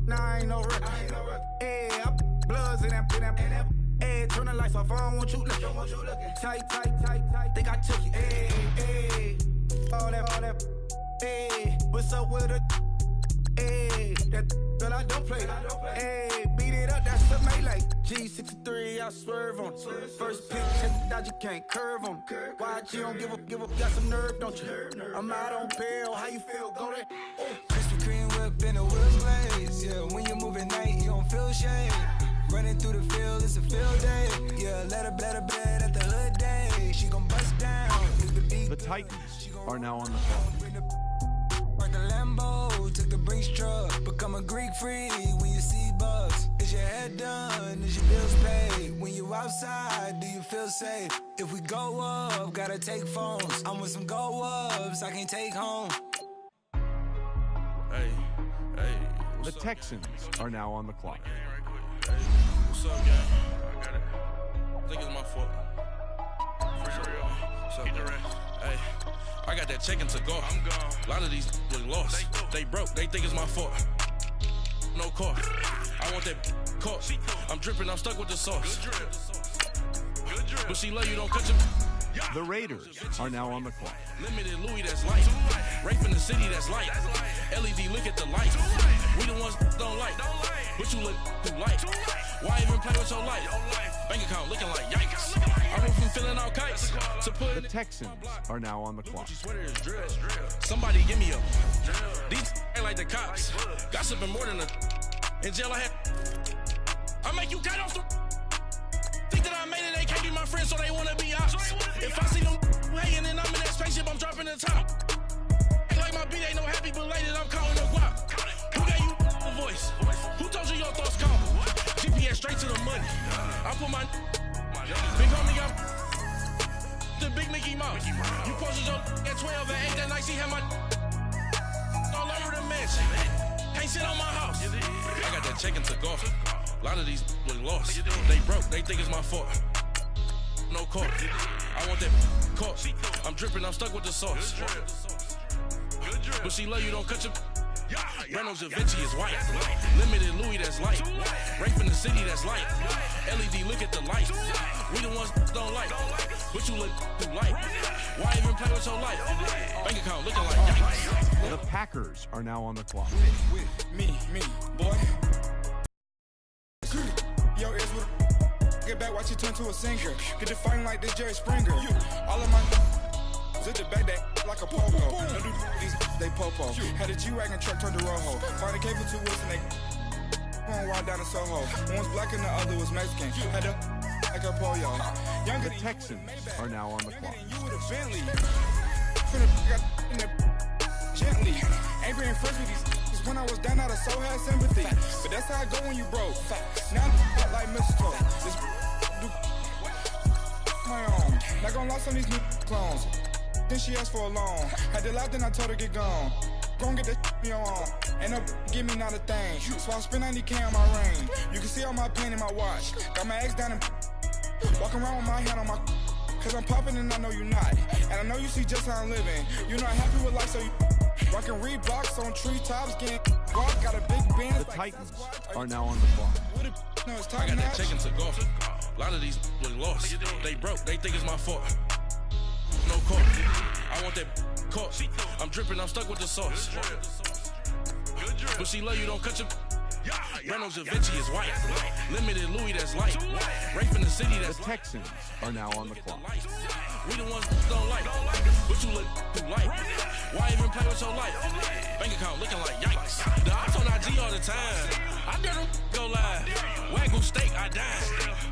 Nah, I ain't no record. Hey, I bloods in that. Hey, turn the lights off, I don't want you looking. Tight. Think I took it. Hey, all that. Hey, what's up with it? Hey, that girl I don't play. Hey, beat it up, that's the melee. G63, I swerve on. First pitch, check the dodge, you can't curve on. YG don't give up, got some nerve, don't you? I'm out on bail, how you feel? Go there. Krispy Kreme whip in the wheels glaze. Yeah, when you move at night, you don't feel shade. Running through the field, it's a field day. Yeah, let her bed at the hood day. She gon' bust down if the beat. The Titans are now on the clock. The Lambo, took the Brinks truck. Become a Greek freak when you see bugs. Is your head done? Is your bills paid? When you outside, do you feel safe? If we go up, gotta take phones. I'm with some go-ups I can't take home. Hey, The Texans are now on the clock. Hey, what's up, gang? I got it. I think it's my fault. For real. What's up, man? Hey, I got that chicken to go. I'm gone. A lot of these was lost. They broke. They think it's my fault. No car. I want that caught. I'm dripping. I'm stuck with the sauce. Good drip. But she love you. Don't cut your. The Raiders are now on the clock. Limited Louis, that's light. Rape in the city, that's light. LED, look at the light. We the ones don't like. But you look too light. Why even play with your life? Bank account looking like yikes. I went from filling out kites to put. The Texans are now on the clock. Somebody give me a. These ain't like the cops. Gossiping more than a. In jail I had. I make you cut off the. Think that I made it, they can't be my friends, so they wanna be ops. If I see them hating and I'm in that spaceship, I'm dropping the top. Ain't like my beat ain't no happy belated, I'm counting the guap. Who gave you the voice? Who told you your thoughts count? GPS straight to the money. I put my big homie got the big Mickey Mouse. You posted your at 12 and 8 that night, she had my all over the mansion. Can't sit on my house. I got that chicken to go. A lot of these was lost. They broke, they think it's my fault. No car. I want that caught. I'm dripping, I'm stuck with the sauce. But she love you, don't cut your. Reynolds Da Vinci is white. Limited Louis, that's light. Rape in the city, that's light. LED, look at the light. We the ones don't like. But you look too light. Why even play with your life? Bank account looking like yikes. The Packers are now on the clock. Me, boy. Yo, it's with get back, watch you turn to a singer. Get the fighting like this Jerry Springer. All of my zip the back that like a popo. Don't do these, they popo. Had a G-Wagon truck turned to Rojo. Find a cable 2 wheels and they going wild down in Soho. One was black and the other was Mexican. Had a like a pollo. The Texans are now on the clock. You with a Bentley. Gently. Ain't been friends with these. When I was down out of so had sympathy. But that's how I go when you broke. Now I'm like mistletoe. This do my own. Not gonna lost on these new clones. Then she asked for a loan. Had to laugh, then I told her get gone. gon' get that me on. Ain't no give me not a thing. So I spend 90K on my ring. You can see all my pain in my watch. Got my ex down and walking around with my hand on my. Cause I'm popping and I know you not. And I know you see just how I'm living. You're not happy with life, so you rockin' Reeboks on treetops, getting walk, got a big band. The Titans are now on the clock. No, it's I got that check into golf. A lot of these was lost. They broke, they think it's my fault. No court. I want that caught. I'm dripping, I'm stuck with the sauce. But she love you, don't cut your. Reynolds Da Vinci is white. Limited Louis, that's light. Rape in the city, that's. The Texans are now on the clock. We the ones don't like. But you look too light. Why even play with your life? Bank account looking like yikes. The ops on IG all the time. I dare them go live. Wagyu steak, I died.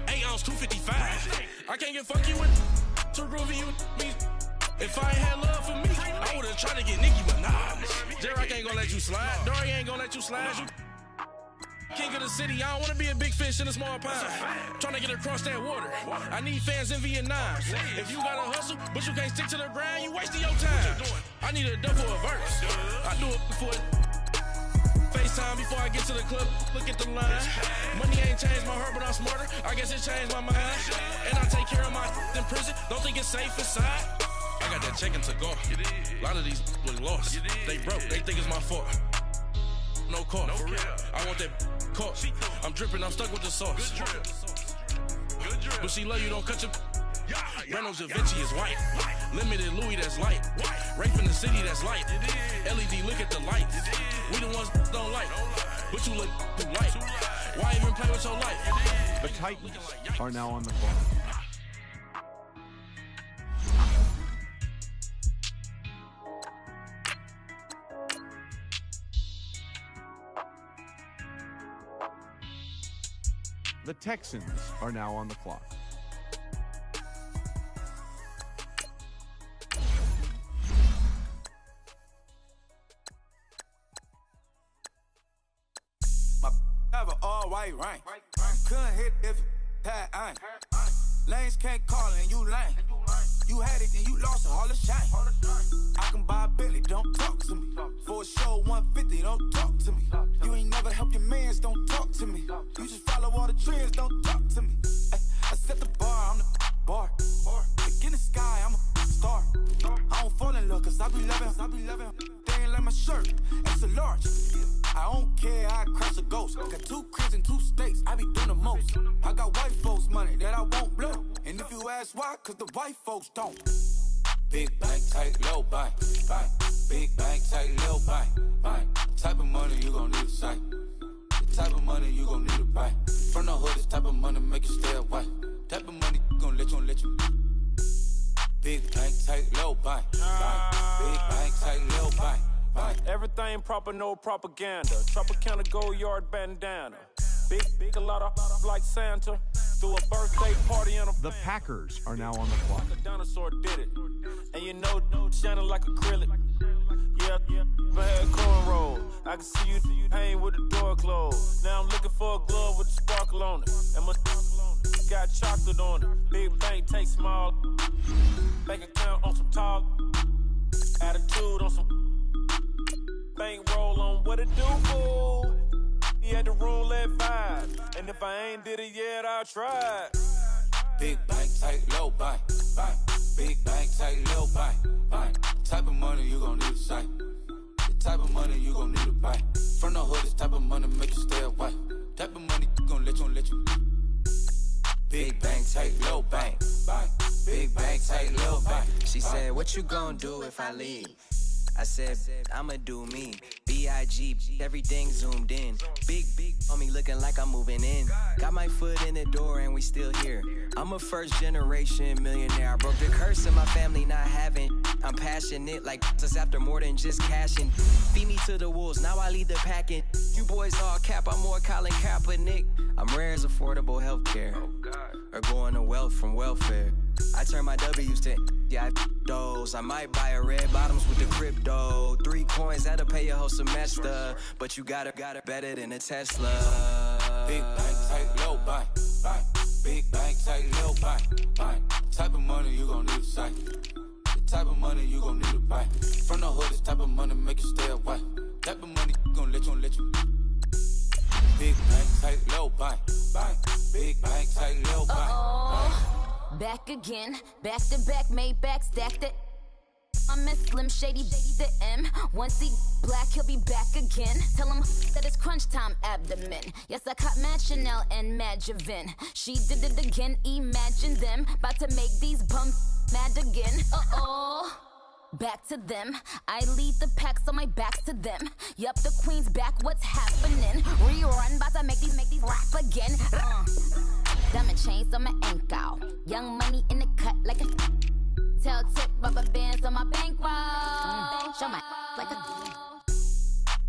8 ounce, 255. I can't get fuck you with too groovy you me. If I ain't had love for me, I would've tried to get Nicki, but nah. J-Rock ain't gonna let you slide. Dory ain't gonna let you slide. King of the city, I don't wanna be a big fish in a small pond. Trying to get across that water. I need fans in Vietnam. If you gotta hustle, but you can't stick to the grind, you wasting your time. I need a double a verse. I do it before FaceTime before I get to the club. Look at the line. Money ain't changed my heart, but I'm smarter. I guess it changed my mind. And I take care of my in prison. Don't think it's safe inside. I got that check into golf. A lot of these was lost. They broke, they think it's my fault. No court, for real. I want that caught. I'm dripping, I'm stuck with the sauce. But she love you, don't cut your. Reynolds Da Vinci is white. Limited Louis, that's light. Rape in the city, that's light. LED, look at the light. We the ones don't like. But you look too light. Why even play with your life? The Titans are now on the clock. The Texans are now on the clock. My have an all-white rank. Couldn't hit if it had ain't. Lanes can't call and you lame. You had it and you lost it, all the shame. I can buy a Billy, don't talk to me. For a show 150, don't talk to me. You ain't never help your mans, don't talk to me. You just follow all the trends, don't talk to me. I set the bar, I'm the bar. Like in the sky, I'm a star. I don't fall in love, cause I be loving. They ain't like my shirt, it's a large. I don't care, I crush a ghost. Got 2 cribs and 2 states, I be doing the most. I got white folks money that I won't blow. And if you ask why, cause the white folks don't. Big bank, tight, low bank. Big bank, tight, low bank. Type of money you gon' need a sight. The type of money you gon' need to buy. From the hood, this type of money make you stay away. Type of money gon' let you. Big bank, tight, low bank. Big bank, tight, low bank. Everything proper, no propaganda. Tropicana Gold Yard bandana. Big, a lot of like Santa. Threw a birthday party in a. The Packers are now on the clock. Like a dinosaur did it. And you know, shining like acrylic. Yeah, I had cornrows. I can see you hang with the door closed. Now I'm looking for a glove with a sparkle on it. And my got chocolate on it. Big bank, take small. Bank account on some tall. Attitude on some. Bank roll on what it do, fool. He had the roulette vibe. And if I ain't did it yet, I'll try. Big bank, tight, low bank. Big bank, tight, low bank. Type of money you gon' need to sight. The type of money you gon' need to buy. From the hood, this type of money make you stay away. Type of money gon' let you. Big bank, tight, low bank. Big bank, tight, low bank. She said, what you gon' do if I leave? I said, I'ma do me. B.I.G. Everything zoomed in. Big on me looking like I'm moving in. Got my foot in the door and we still here. I'm a first generation millionaire. I broke the curse of my family not having. I'm passionate like us after more than just cashing. Feed me to the wolves, now I lead the packing. You boys all cap, I'm more Colin Kaepernick. I'm rare as affordable healthcare. Or going to wealth from welfare. I turn my W's to those. I might buy a red bottoms with the crypto. 3 coins, that'll pay your whole semester. But you gotta better than a Tesla. Big bank, tight, low bank. Big bank, tight, low bank. Type of money you gon' need to sight. The Type of money you gon' need to buy. From the hood, this type of money make you stay away. Type of money gon' let you. Big bank, tight, low buy. Big bank, tight, low buy. Back again, back to back, made back, stacked it. I'm a Slim Shady, the M. Once he black, he'll be back again. Tell him that it's crunch time abdomen. Yes, I caught Mad Chanel and Mad Javin. She did it again, imagine them. About to make these bums mad again. Back to them. I lead the pack, so my back's to them. Yup, the queen's back, what's happening? Rerun, about to make these rap again. Diamond chains on my ankle. Young money in the cut like a tell tip rubber bands on my bankroll. Show my like a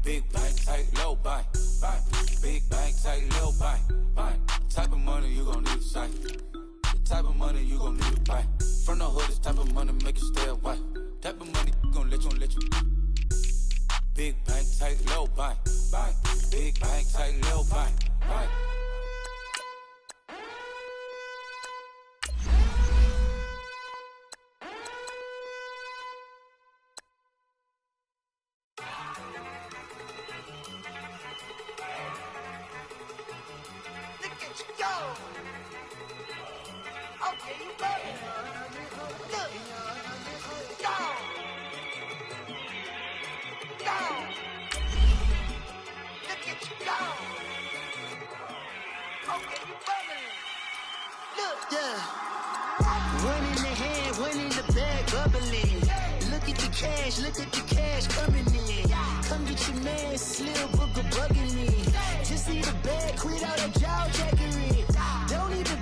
Big bank, tight, low buy. Big bank, tight, low buy. Type of money you gon' need to sight. The type of money you gon' need to buy. From the hood, this type of money make you stay away. Type of money gon' let you. Big bank, tight, low buy. Big bank, tight, low buy. One in the hand, one in the bag, bubbling. Look at the cash coming in. Come get your man, Slim Booger bugging me. Just need a bag, quit all that jaw jackery. Don't even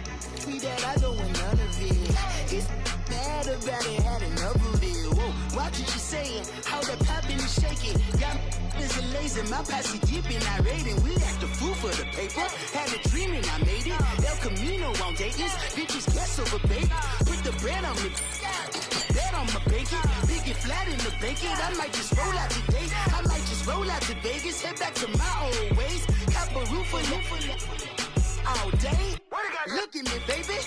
me that I don't want none of it. He's mad about it, had enough of it. Whoa, watch what you saying, how that poppin' and shaking. Y'all is a lazy, my posse deep and I raiding. We act the fool for the paper, had a dream and I made it. El Camino on Dayton's, bitches guess over bait. Put the bread on me, bet on my bacon. Big it flat in the bacon, I might just roll out today. I might just roll out to Vegas, head back to my old ways. Cop a roof for all day. Look at me, baby.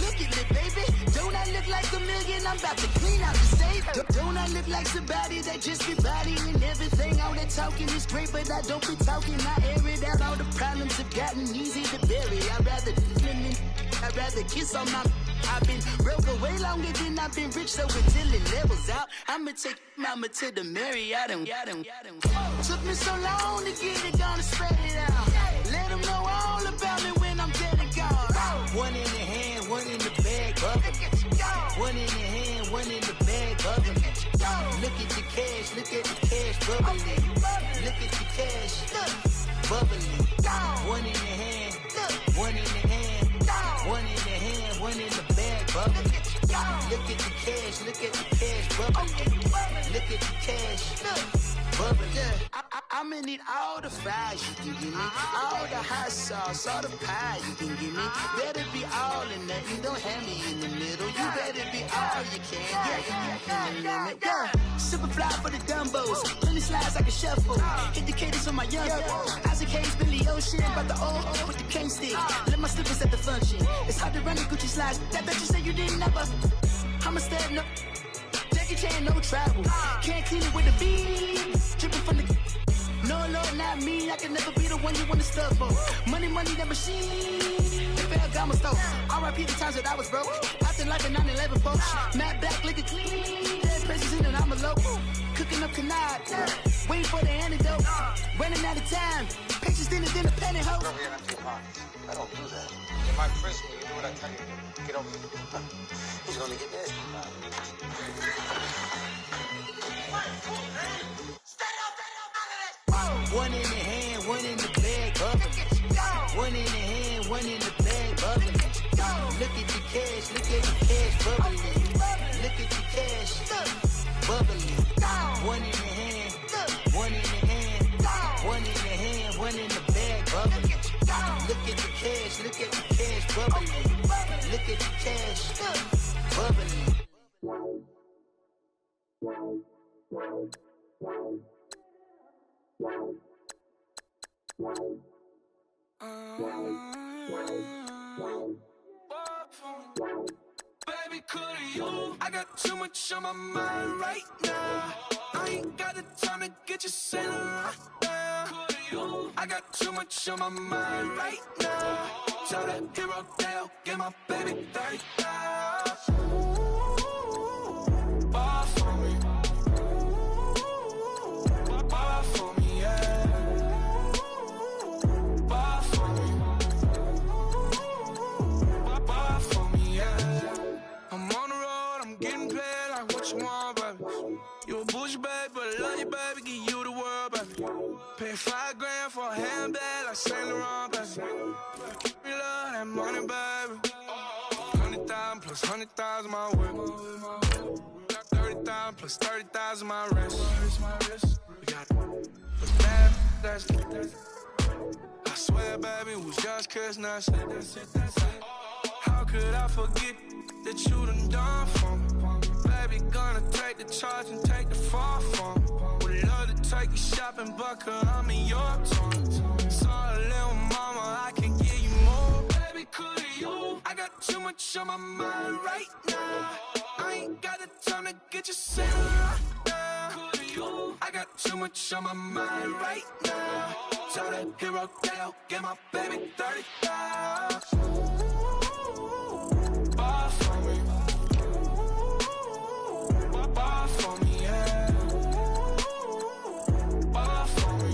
Look at me, baby. Don't I look like a million? I'm about to clean out the state. Don't I look like somebody that just be bodying everything? All that talking is great, but I don't be talking. I air it out. All the problems have gotten easy to bury. I'd rather kiss on my. I've been broke way longer than I've been rich, so until it levels out, I'ma take mama to the Marriott and took me so long to get it, gonna spread it out. Let them know all about me when I'm dead and gone. One in the hand, one in the bag, bubbling. One in the hand, one in the bag, bubbling. Look at the cash, bubbling. Look at the cash, bubbling. One in the hand, one in the hand, one in the hand, one in the bag, bubbling. Look at the cash, bubbling. Look at the cash, bubbling. I'ma need all the fries you can give me, all the hot sauce, all the pie you can give me. Better be all or nothing, don't have me in the middle. You better be all you can, yeah. Super fly for the dumbos, plenty slides like a shuffle. Hit the cadence on my young Isaac Hayes, Billy Ocean, but the old with the cane stick. Let my slippers at the function. It's hard to run the Gucci slides. That bet you say you didn't never. I'ma step no. Jackie Chan, no travel. Can't clean it with the beat. Dripping from the. No, Lord, not me. I can never be the one you want to stuff for. Money, that machine. Ferragamo store. R.I.P. the times that I was broke. Acting like a 9/11 folks. Matte black, liquor clean. Dead presents in and I'm a local. Cooking up canard. Waiting for the antidote. Running out of time. Pictures thinner than a pantyhose. Over here, I'm too hot. I don't do that. In my prison, you do what I tell you. Get over here. Who's gonna get this? One in the hand, one in the bag, bubbling. One in the hand, one in the bag, bubbling. Look at the cash, bubbling. Look at the cash, bubbling. One in the hand, one in the hand, one in the hand, one in the bag, bubbling. Look at the cash, bubbling. Look at the cash, bubbling. Baby, could have you. I got too much on my mind right now. I ain't got the time to get you sailing right now. Could have you. I got too much on my mind right now. Tell that hero Dale, get my baby 30,000. Ball for me. Ball for me, yeah. Ball for me. Ball for me, yeah. I'm on the road, I'm getting paid like what you want, baby. You a bougie, baby, but I love you, baby. Give you the world, baby. Pay $5 grand for a handbag like Saint Laurent, baby. We love that money, baby. 100,000 plus 100,000 my whip. 30,000 plus 30,000 my wrist. We got what's bad, that's I swear, baby, it was just cause nothing. How could I forget that you done for me? Baby, gonna take the charge and take the fall from me. Would love to take you shopping, but I'm in your tongue. Sorry, little mama, I can give you more. Baby, could you? I got too much on my mind right now. I ain't got the time to get you sailing right now. Could you? I got too much on my mind right now. Tell that hero Dale, get my baby 30,000. Ball for me. Ball for me, yeah. Ball for me.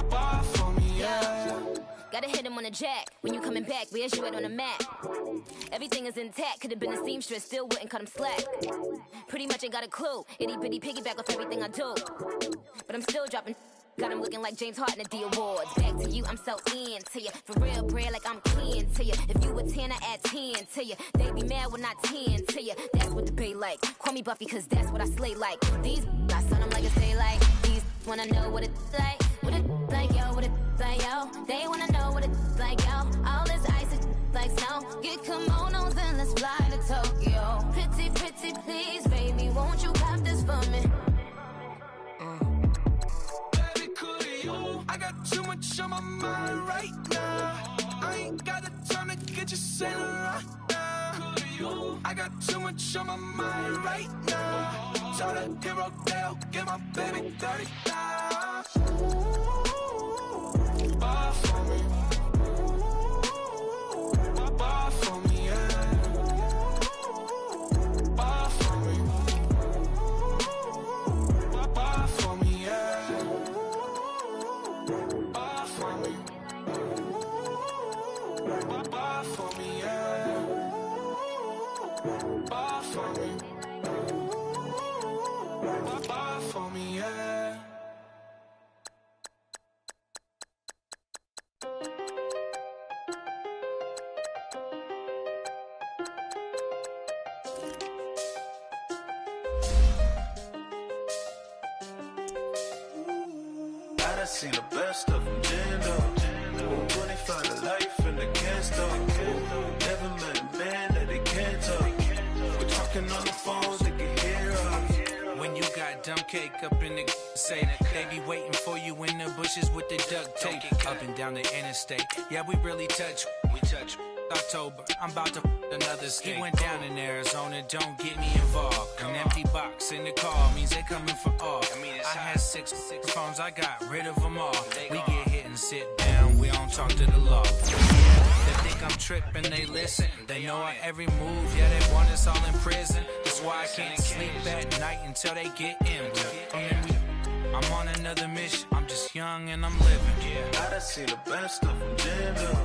Ball for me, yeah. Gotta hit him on the jack. When you coming back, where's you at on the map? Everything is intact. Could've been a seamstress, still wouldn't cut him slack. Pretty much ain't got a clue. Itty bitty piggyback off everything I do. But I'm still dropping. Got him looking like James Harden at the awards. Back to you, I'm so into you. For real, bread, like I'm kin to you. If you a 10, I add 10 to you. They be mad when I 10 to you. That's what the bay like. Call me Buffy, cause that's what I slay like. These, I son them like it's daylight. These wanna know what it's like. What it like, yo, what it like, yo. They wanna know what it's like, yo. All this ice is like snow. Get kimonos and let's fly to Tokyo. Pretty, pretty, please, baby, won't you cop this for me? I got too much on my mind right now. I ain't got the time to get you sailing right now. I got too much on my mind right now. Tell that hero Dale, get my baby 30,000. Ball for me. Ball for me, yeah. Ball for me. Ball for me, yeah. Ball for me. Ball for me, yeah. Ball for me. Ball for me, yeah. I done seen the best of them, Jando. 25 to life in the can't stop. Never met a man that they can't talk. We're talking on the phones, they can hear us. When you got dumb cake up in the say that they be waiting for you in the bushes with the duct tape up and down the interstate. Yeah, we really touch. We touch. October, I'm about to another state. He went down in Arizona, don't get me involved. An empty box in the car means they coming for all. I had six phones, I got rid of them all. We get hit and sit down, we don't talk to the law. They think I'm tripping, they listen. They know our every move, yeah, they want us all in prison. That's why I can't sleep at night until they get in. I'm on another mission, I'm just young and I'm living. I done seen the best of them, Jando.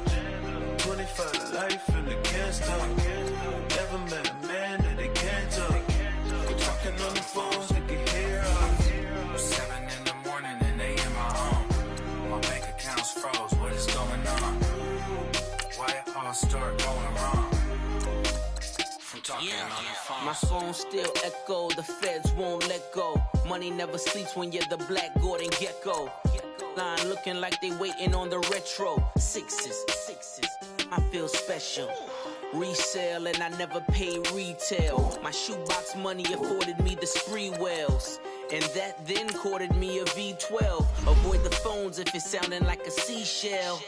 25 to life in the can't stop. Never met a man that they can't talk. We're talking on the phones, they can hear us. 7 in the morning and they in my home. My bank account's froze, what is going on? Why it all start going wrong? From talking on the phone. My phone still echo, the feds won't let go. Money never sleeps when you're the black Gordon Gecko. Line looking like they waiting on the retro. Sixes, I feel special. Resale and I never pay retail. My shoebox money afforded me the spree wells. And that then courted me a V12. Avoid the phones if it's sounding like a seashell.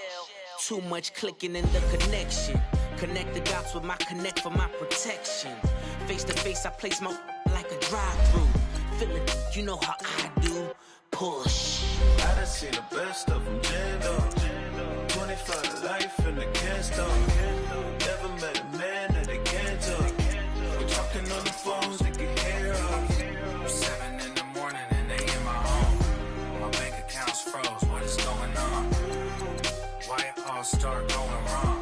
Too much clicking in the connection. Connect the dots with my connect for my protection. Face to face, I place my like a drive-through. Feeling, you know how I do. Push. I done seen the best of them jammed up. 25 to life and they can't stop. Never met a man that they can't talk. We're talking on the phones, they can hear us. 7 in the morning and they in my home. My bank account's froze, what is going on? Why it all start going wrong?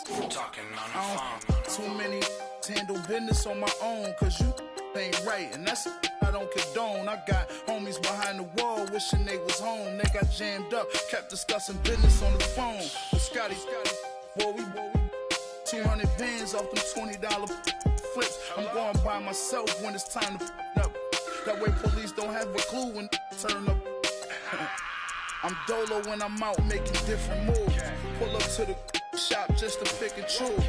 We're talking on the phone. Too many handle business on my own, cause you ain't right, and that's I don't condone. I got homies behind the wall wishing they was home. They got jammed up, kept discussing business on the phone. But Scotty, boy, we 200 bands off them $20 flips. I'm going by myself when it's time to up. That way police don't have a clue when turn up. I'm dolo when I'm out making different moves. Pull up to the shop just to pick and choose.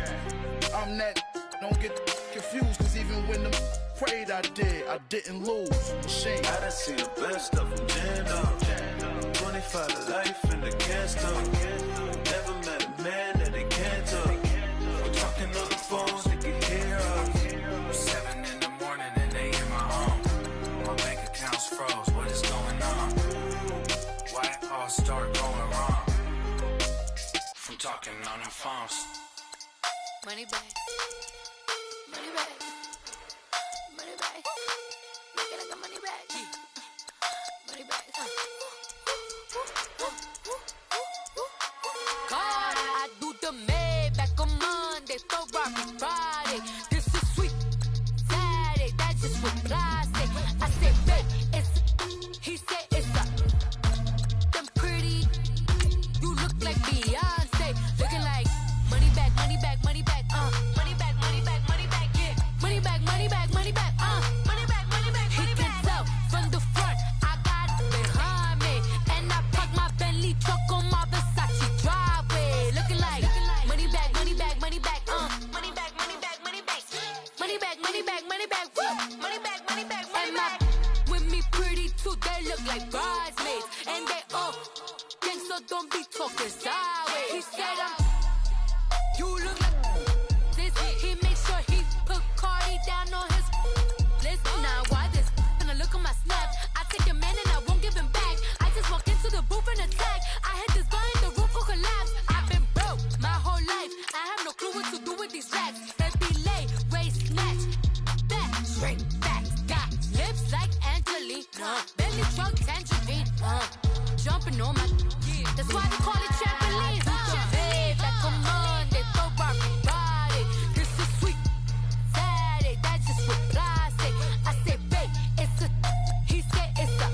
I'm that, don't get confused, cause even when them prayed I didn't lose. Machine. I done seen the best of them jammed up. 25 to life and they can't stop. Never met a man that they can't talk. We're talking on the phones, they can hear us. 7 in the morning and they in my home. My bank account's froze, what is going on? Why it all start going wrong? From talking on the phones. Money back. Money back. Money back. Make it like a money back. Money back. God, I do the Maybach on Monday, Ferrari Friday. This is sweet Saturday, that's just what plastic. I said, babe, it's, he said it's a, them pretty, you look like Beyonce, looking like money back, money back, money back, money back, money back, money back, yeah, money back, money back, money back, money back, money back, he can tell from the front, I got it behind me, and I park my Bentley truck on my Versace driveway, looking like money back, money back, money back, money back, money back, money back, money back, money back, money back, money back, money back, money back, with me pretty too, they look like bridesmaids, and they all gang, so don't be talking sideways. He said you look like this. He makes sure he put Cardi down on his list. Now why this? Gonna look at my snap. I take a man and I won't give him back. I just walk into the booth and attack. I hit this guy in the roof will collapse. I've been broke my whole life. I have no clue what to do with these racks. They be late, waist snatch, back, straight back. Got lips like Angelina, belly truck tangerine, jumping on my. That's why they call it trampoline. Babe, like a Monday, Ferrari Friday. This is sweet Saturday, that's just with plastic. I said, babe, it's a, he said it's a,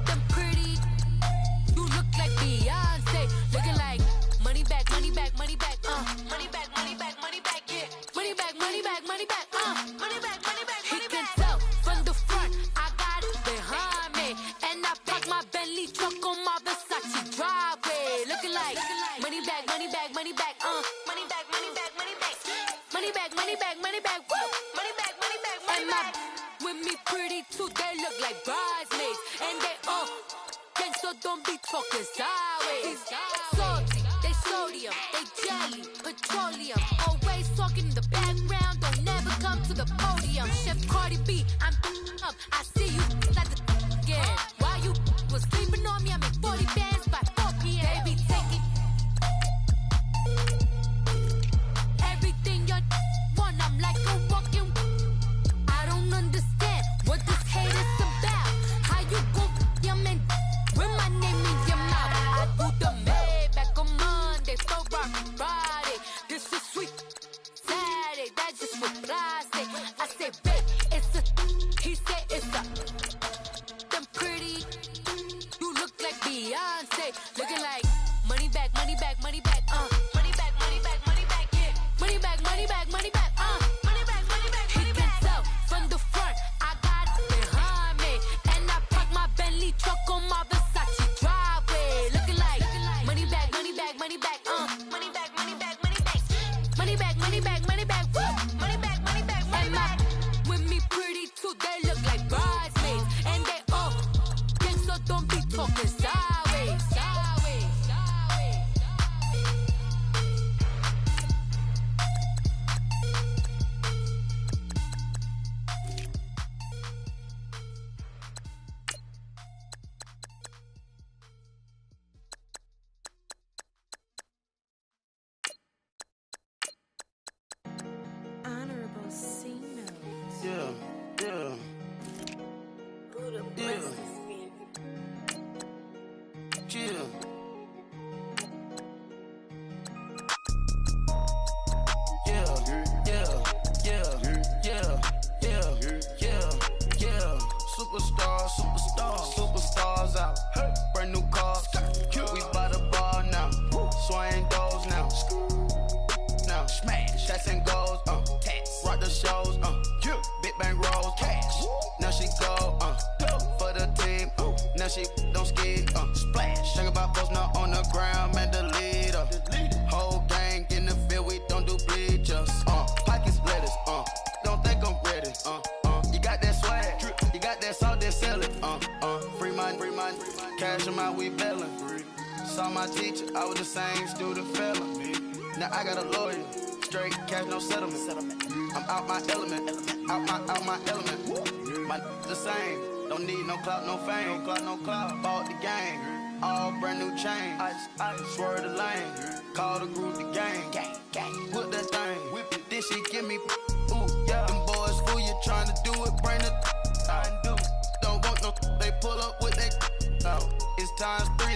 them pretty, you look like Beyonce, looking like money back, money back, money back, money back, money back, money back, yeah, money back, money back, money back, money back, money back, he can tell from the front, I got it behind me, and I park my Bentley truck on my Versace driveway, looking like money back, money back, money back, money back, money back, money back, money back, money back, money back, money back, money back, money back. With me pretty too, they look like bridesmaids, and they all gang, so don't be talking sideways. Salty, they sodium, they jelly, petroleum, always talking in the background, don't never come to the podium. Chef Cardi B, I'm up, I see you like the again. While you was sleeping on me, I'm in 40 bands by 4 p.m. They be taking everything you want, I'm like a walking. I don't understand what this hate is about. How you go, your man, with my name in your mouth. I do the Maybach on Monday, Ferrari Friday. This is sweet Saturday, that's just with plastic. I say, babe, it's a, he said it's a, them pretty, you look like saw my teacher, I was the same student fella. Now I got a lawyer, straight cash, no settlement. I'm out my element, out my element. My the same, don't need no clout, no fame. No clout, bought the game, all brand new chain. I swerve the lane, call the group the gang. Whip that thing, whip it, then she give me, ooh, yeah. Them boys fool you trying to do it, bring it, I do. Don't want no, they pull up with that, no. It's times three,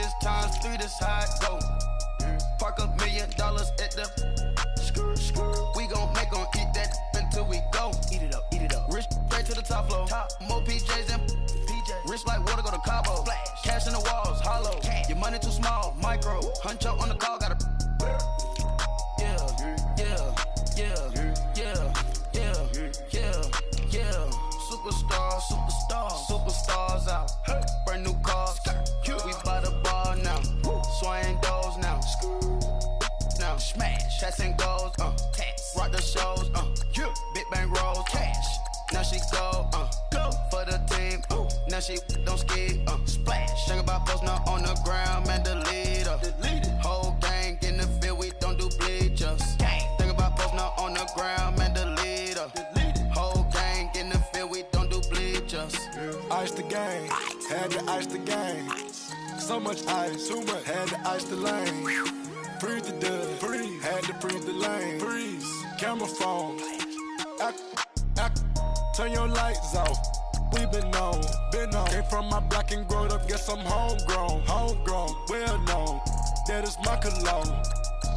this how it go. Park $1 million at the, we gon' make 'em eat that until we go. Eat it up. Rich straight to the top floor. More PJs and PJs. Rich like water, go to Cabo. Flash. Cash in the walls, hollow. Cash. Your money too small, micro. Huncho on the call, gotta. Superstars out. Hey. Brand new cars. We by the bar now. Swing doors now. Now smash. Chats and goals. Tax. Rock the shows. Big bang rolls. Cash. Now she go. Go for the team. Now she don't ski. Splash. Think about posting up on the ground, man. The leader. Whole gang in the field. We don't do bleachers. Think about posting up on the ground, man. The leader. Whole gang in the field. We don't do bleachers. Ice the game. Had to ice the game. So much ice, too much. Had to ice the lane. Freeze the dud, freeze. Had to freeze the lane. Freeze. Camera phone. Turn your lights off. We been on. Came from my block and growed up. Guess I'm homegrown, well known. That is my cologne.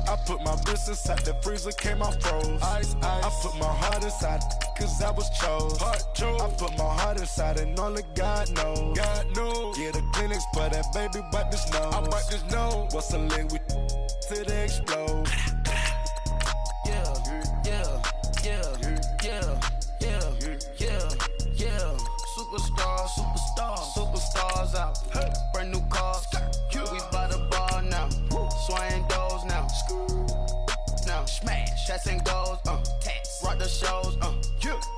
I put my wrist inside the freezer, came out froze. Ice. I put my heart inside, cause I was chose. I put my heart inside and only God knows. Yeah, the clinics, but that baby wipe this nose. I wipe this nose. What's a link with till they explode? Superstars out. Hey. Brand new cars. We by the bar now. Swing doors now. Now smash. Chats and goals. Tax. Rock the shows.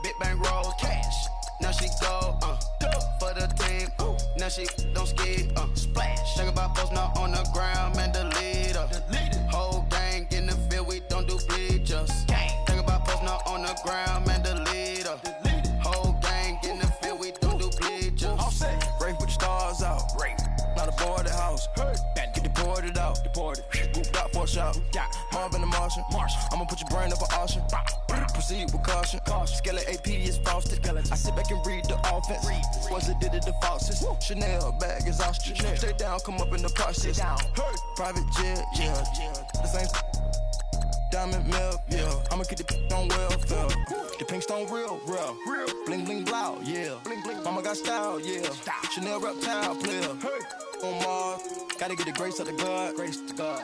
Big bang rolls. Cash. Now she go. For the team. Now she don't ski. Splash. Think about posting up on the ground, man. The leader. Whole gang in the field. We don't do bleachers. Think about posting up on the ground, man. The leader. Whole gang in the field. We don't do bleachers. All set. Race with the stars out. Not a boarded house. Get deported out. Gooped out for a shot. Marvin the Martian. I'ma put your brain up for auction. Proceed with caution. Skeleton AP is frosted. I sit back and read the offense. Was it did it the falsest? Chanel bag is ostrich. Stay down, come up in the process. Private jet, yeah. The same diamond milk, yeah. I'ma keep the on welfare. The pink stone real. Bling bling blow, yeah. Mama got style, yeah. Chanel reptile player. On Mars, gotta get the grace of the God.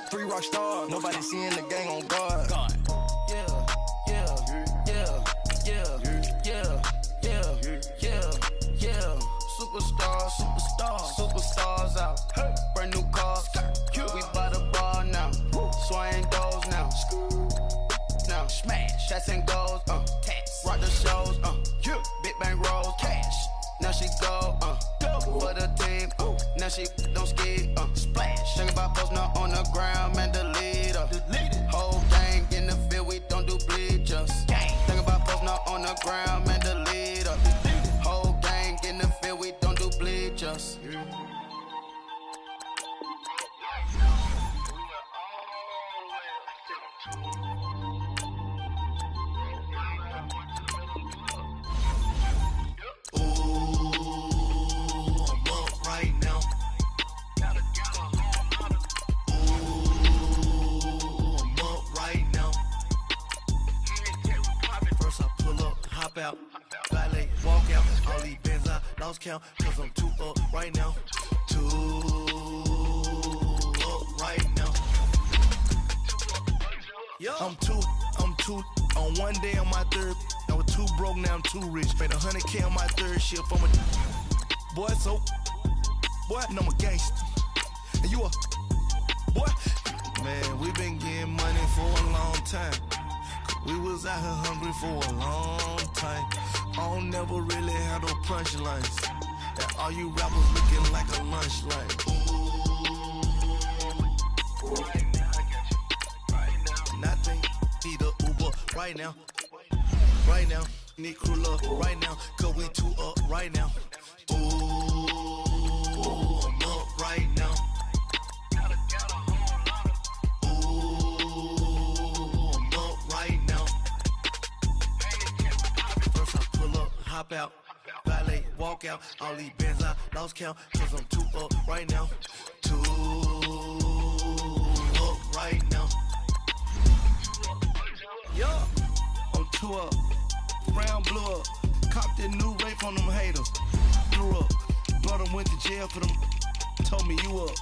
3 rock stars, nobody seeing the gang on guard. Superstars out. Brand new cars. We by the bar now. Swing doors now. Now smash. Chats and goals. Tax. Rock the shows. Big bang rolls. Cash. Now she go. For the team. Now she don't ski. Splash. Think about posting up on the ground, man. The leader. Whole gang in the field. We don't do bleachers. Think about posting up on the ground, man. The leader. Whole gang in the field. We don't do bleachers. Out, valet, walk out, all these bands I lost count, cause I'm too up right now. I'm two, on one day on my third, I was too broke, now I'm too rich. Made 100K on my third shift from a boy, so, boy, and I'm a gangster. And you a, boy, man, we been getting money for a long time. We was out here hungry for a long time. I don't never really have no punchlines. And all you rappers looking like a lunch line. right now. Right now, need crew up right now, cause we two up right now. Ooh, I'm up right now. Ooh, I'm up right now. First I pull up, hop out, valet, walk out. All these bands I lost count, cause I'm two up right now. Two up right now. Yeah, I'm two up. Brown blew up, copped that new rape on them haters. Blew up, brother went to jail for them. Told me you up.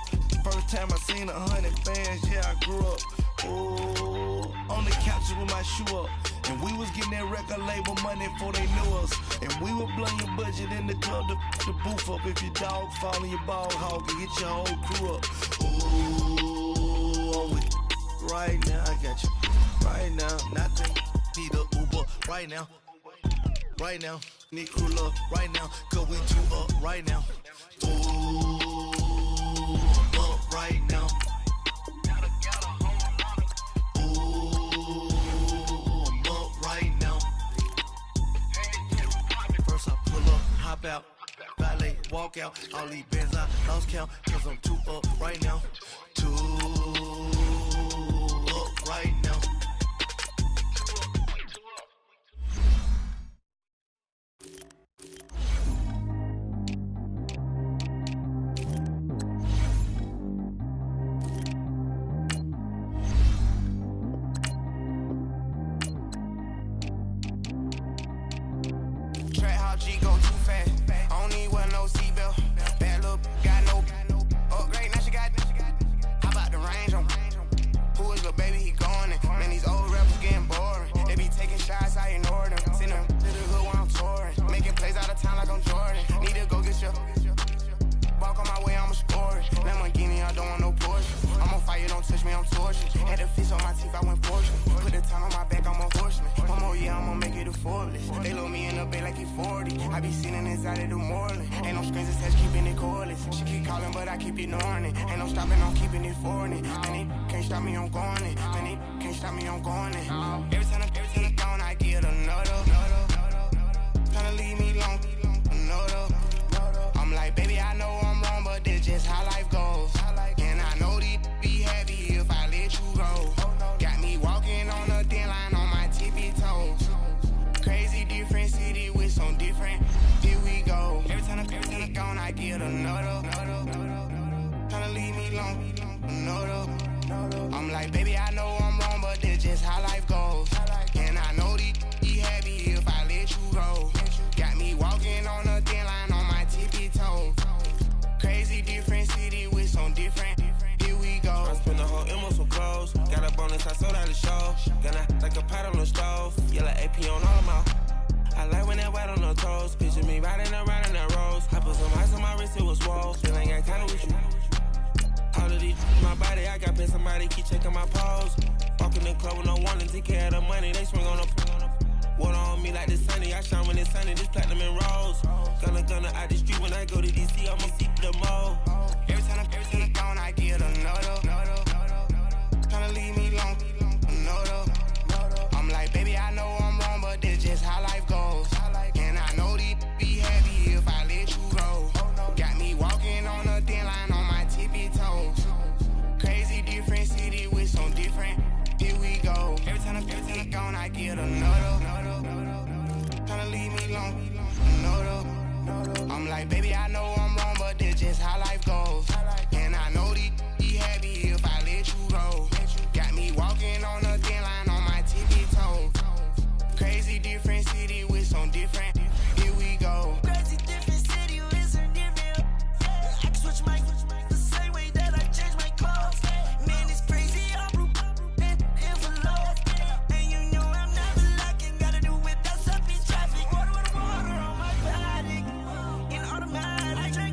First time I seen 100 fans, yeah, I grew up. Ooh, on the couches with my shoe up. And we was getting that record label money before they knew us. And we would blow your budget in the club to the booth up. If your dog fall in your ball hog and get your whole crew up. Ooh, I'm with right now, I got you. Right now, nothing, need a Uber right now. Right now, need crew love right now, cause we two up right now. Ooh, I'm up right now. Ooh, I'm up right now. First I pull up, hop out, valet, walk out. All these bands I lost count, cause I'm two up right now. Two up right now.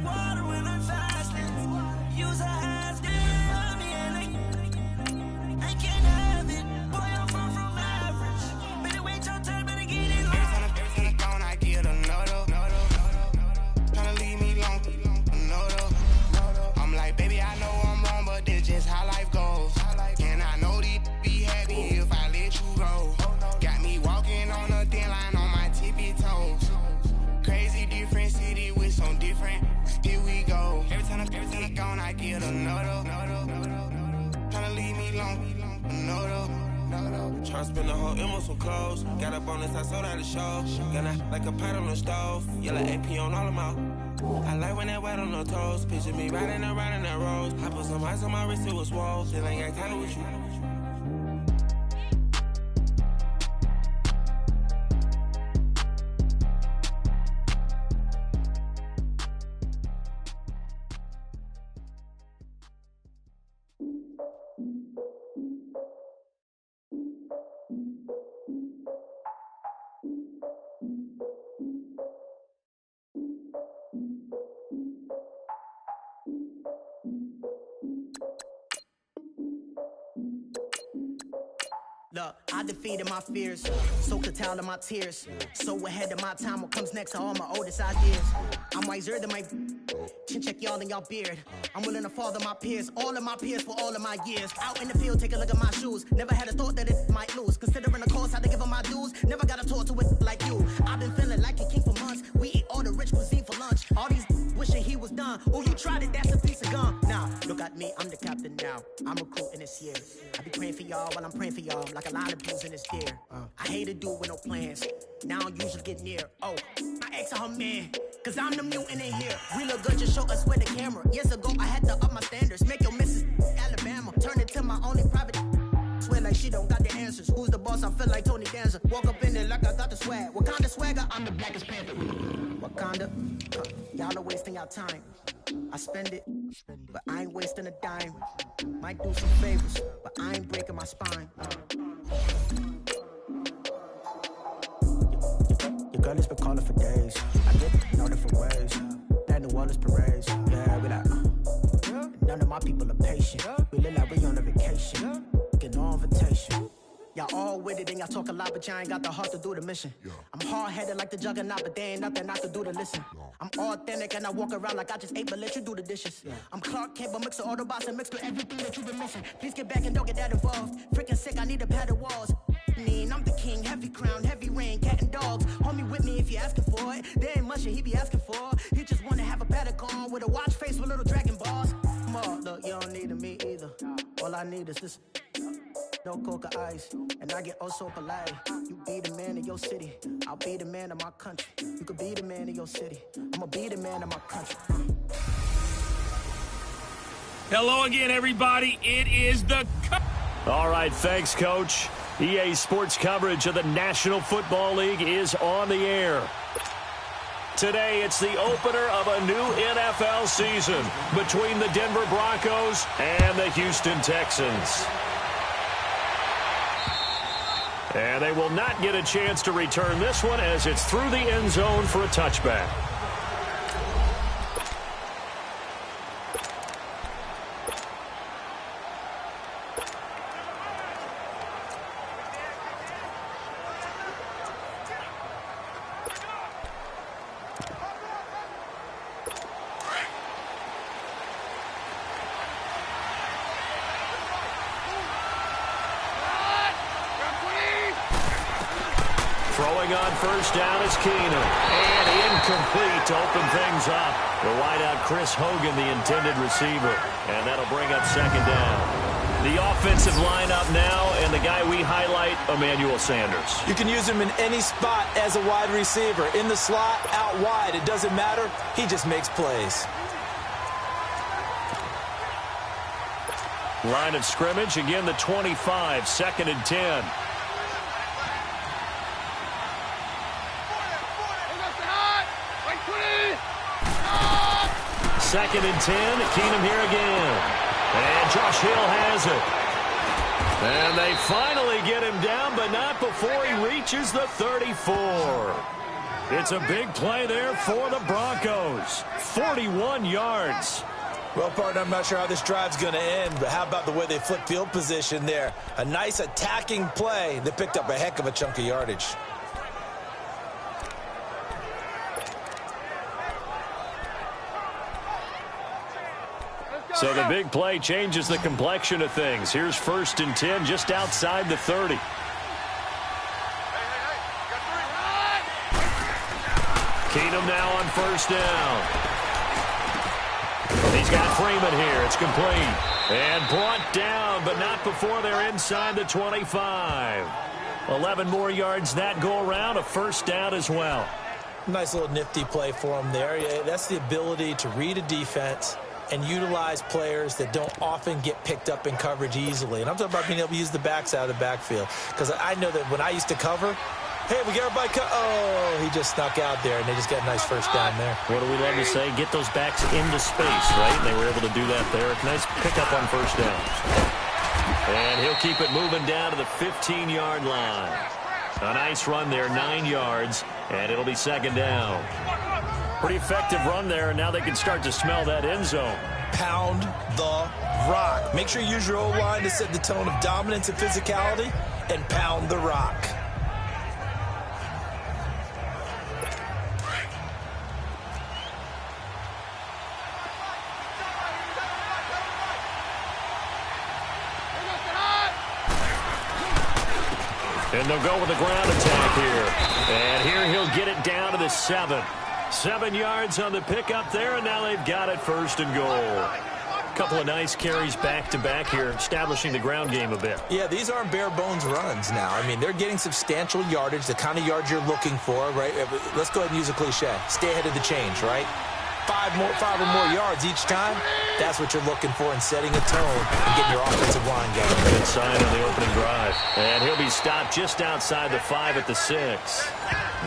Water when I'm fast. Tryna spend the whole M on some clothes. Got up on this, I sold out the show. Gonna like a pot on the stove. Yellow AP on all of my. I like when that wet on the toes. Picture me riding around in that rose. I put some ice on my wrist, it was swole. Still ain't got time with you. Look, I defeated my fears, soaked a towel in my tears. So ahead of my time, what comes next are all my oldest ideas. I'm wiser than my chin check y'all in y'all beard. I'm willing to father my peers, all of my peers for all of my years. Out in the field, take a look at my shoes. Never had a thought that it might lose. Considering the cost, had to give them my dues. Never got a talk to it like you. I've been feeling like a king for months. We eat all the rich cuisine for lunch. All these wishing he was done. Oh, you tried it, that's a piece of gum. Now, look at me, I'm the captain now. I'm recruiting this year. I be praying for y'all while I'm praying for y'all. Like a lot of views in this deer. I hate a dude with no plans. Now I usually get near. Oh, I ex her man. Cause I'm the mutant in here. We look good, just show us where the camera. Years ago, I had to up my standards. Make your missus Alabama. Turn it to my only private. Swear like she don't got the answers. Who's the boss? I feel like Tony Danza. Walk up in there like I got the swag. What kind of swagger? I'm the blackest panther. Wakanda. Y'all are wasting your time. I spend it, but I ain't wasting a dime. Might do some favors, but I ain't breaking my spine. Your girl has been calling for days. I get no different ways. That New Orleans parades. Yeah, we like, none of my people are patient. We look like we on a vacation. Get no invitation. Y'all all with it and y'all talk a lot, but y'all ain't got the heart to do the mission. I'm hard-headed like the juggernaut, but there ain't nothing I can do to listen. I'm authentic and I walk around like I just ate, but let you do the dishes. I'm Clark Kent, but mix the Autobots and mix with everything that you've been missing. Please get back and don't get that involved. Freaking sick, I need a padded walls. I'm the king, heavy crown, heavy rain, cat and dogs. Homie with me if you're asking for it. There ain't much that he be asking for. He just wanna have a paddock on with a watch face with little dragon balls. Look, you don't need me either. All I need is this. No coca ice, and I get oh so polite. You be the man of your city, I'll be the man of my country. You could be the man of your city, I'ma be the man of my country. Hello again, everybody. It is the... All right, thanks, Coach. EA Sports coverage of the National Football League is on the air. Today, it's the opener of a new NFL season between the Denver Broncos and the Houston Texans. And they will not get a chance to return this one as it's through the end zone for a touchback. Throwing on first down is Keenum. And incomplete to open things up. The wideout Chris Hogan, the intended receiver. And that'll bring up second down. The offensive lineup now, and the guy we highlight, Emmanuel Sanders. You can use him in any spot as a wide receiver. In the slot, out wide, it doesn't matter. He just makes plays. Line of scrimmage, again the 25, 2nd and 10. Second and 10, Keenum here again. And Josh Hill has it. And they finally get him down, but not before he reaches the 34. It's a big play there for the Broncos. 41 yards. Well, partner, I'm not sure how this drive's going to end, but how about the way they flip field position there? A nice attacking play. They picked up a heck of a chunk of yardage. So the big play changes the complexion of things. Here's 1st and 10 just outside the 30. Keenum now on first down. He's got Freeman here. It's complete. And brought down, but not before they're inside the 25. 11 more yards that go around, a first down as well. Nice little nifty play for him there. Yeah, that's the ability to read a defense and utilize players that don't often get picked up in coverage easily. And I'm talking about being able to use the backside of the backfield. Because I know that when I used to cover, hey, we got everybody oh, he just snuck out there, and they just got a nice first down there. What do we love to say? Get those backs into space, right? And they were able to do that there. Nice pickup on first down. And he'll keep it moving down to the 15-yard line. A nice run there, 9 yards, and it'll be second down. Pretty effective run there, and now they can start to smell that end zone. Pound the rock. Make sure you use your O-line to set the tone of dominance and physicality, and pound the rock. And they'll go with the ground attack here. And here he'll get it down to the 7. 7 yards on the pickup there, and now they've got it first and goal. A couple of nice carries back-to-back here, establishing the ground game a bit. Yeah, these aren't bare-bones runs now. I mean, they're getting substantial yardage, the kind of yards you're looking for, right? Let's go ahead and use a cliche. Stay ahead of the change, right? 5 or more yards each time. That's what you're looking for in setting a tone and getting your offensive line going. Good sign on the opening drive. And he'll be stopped just outside the 5 at the 6.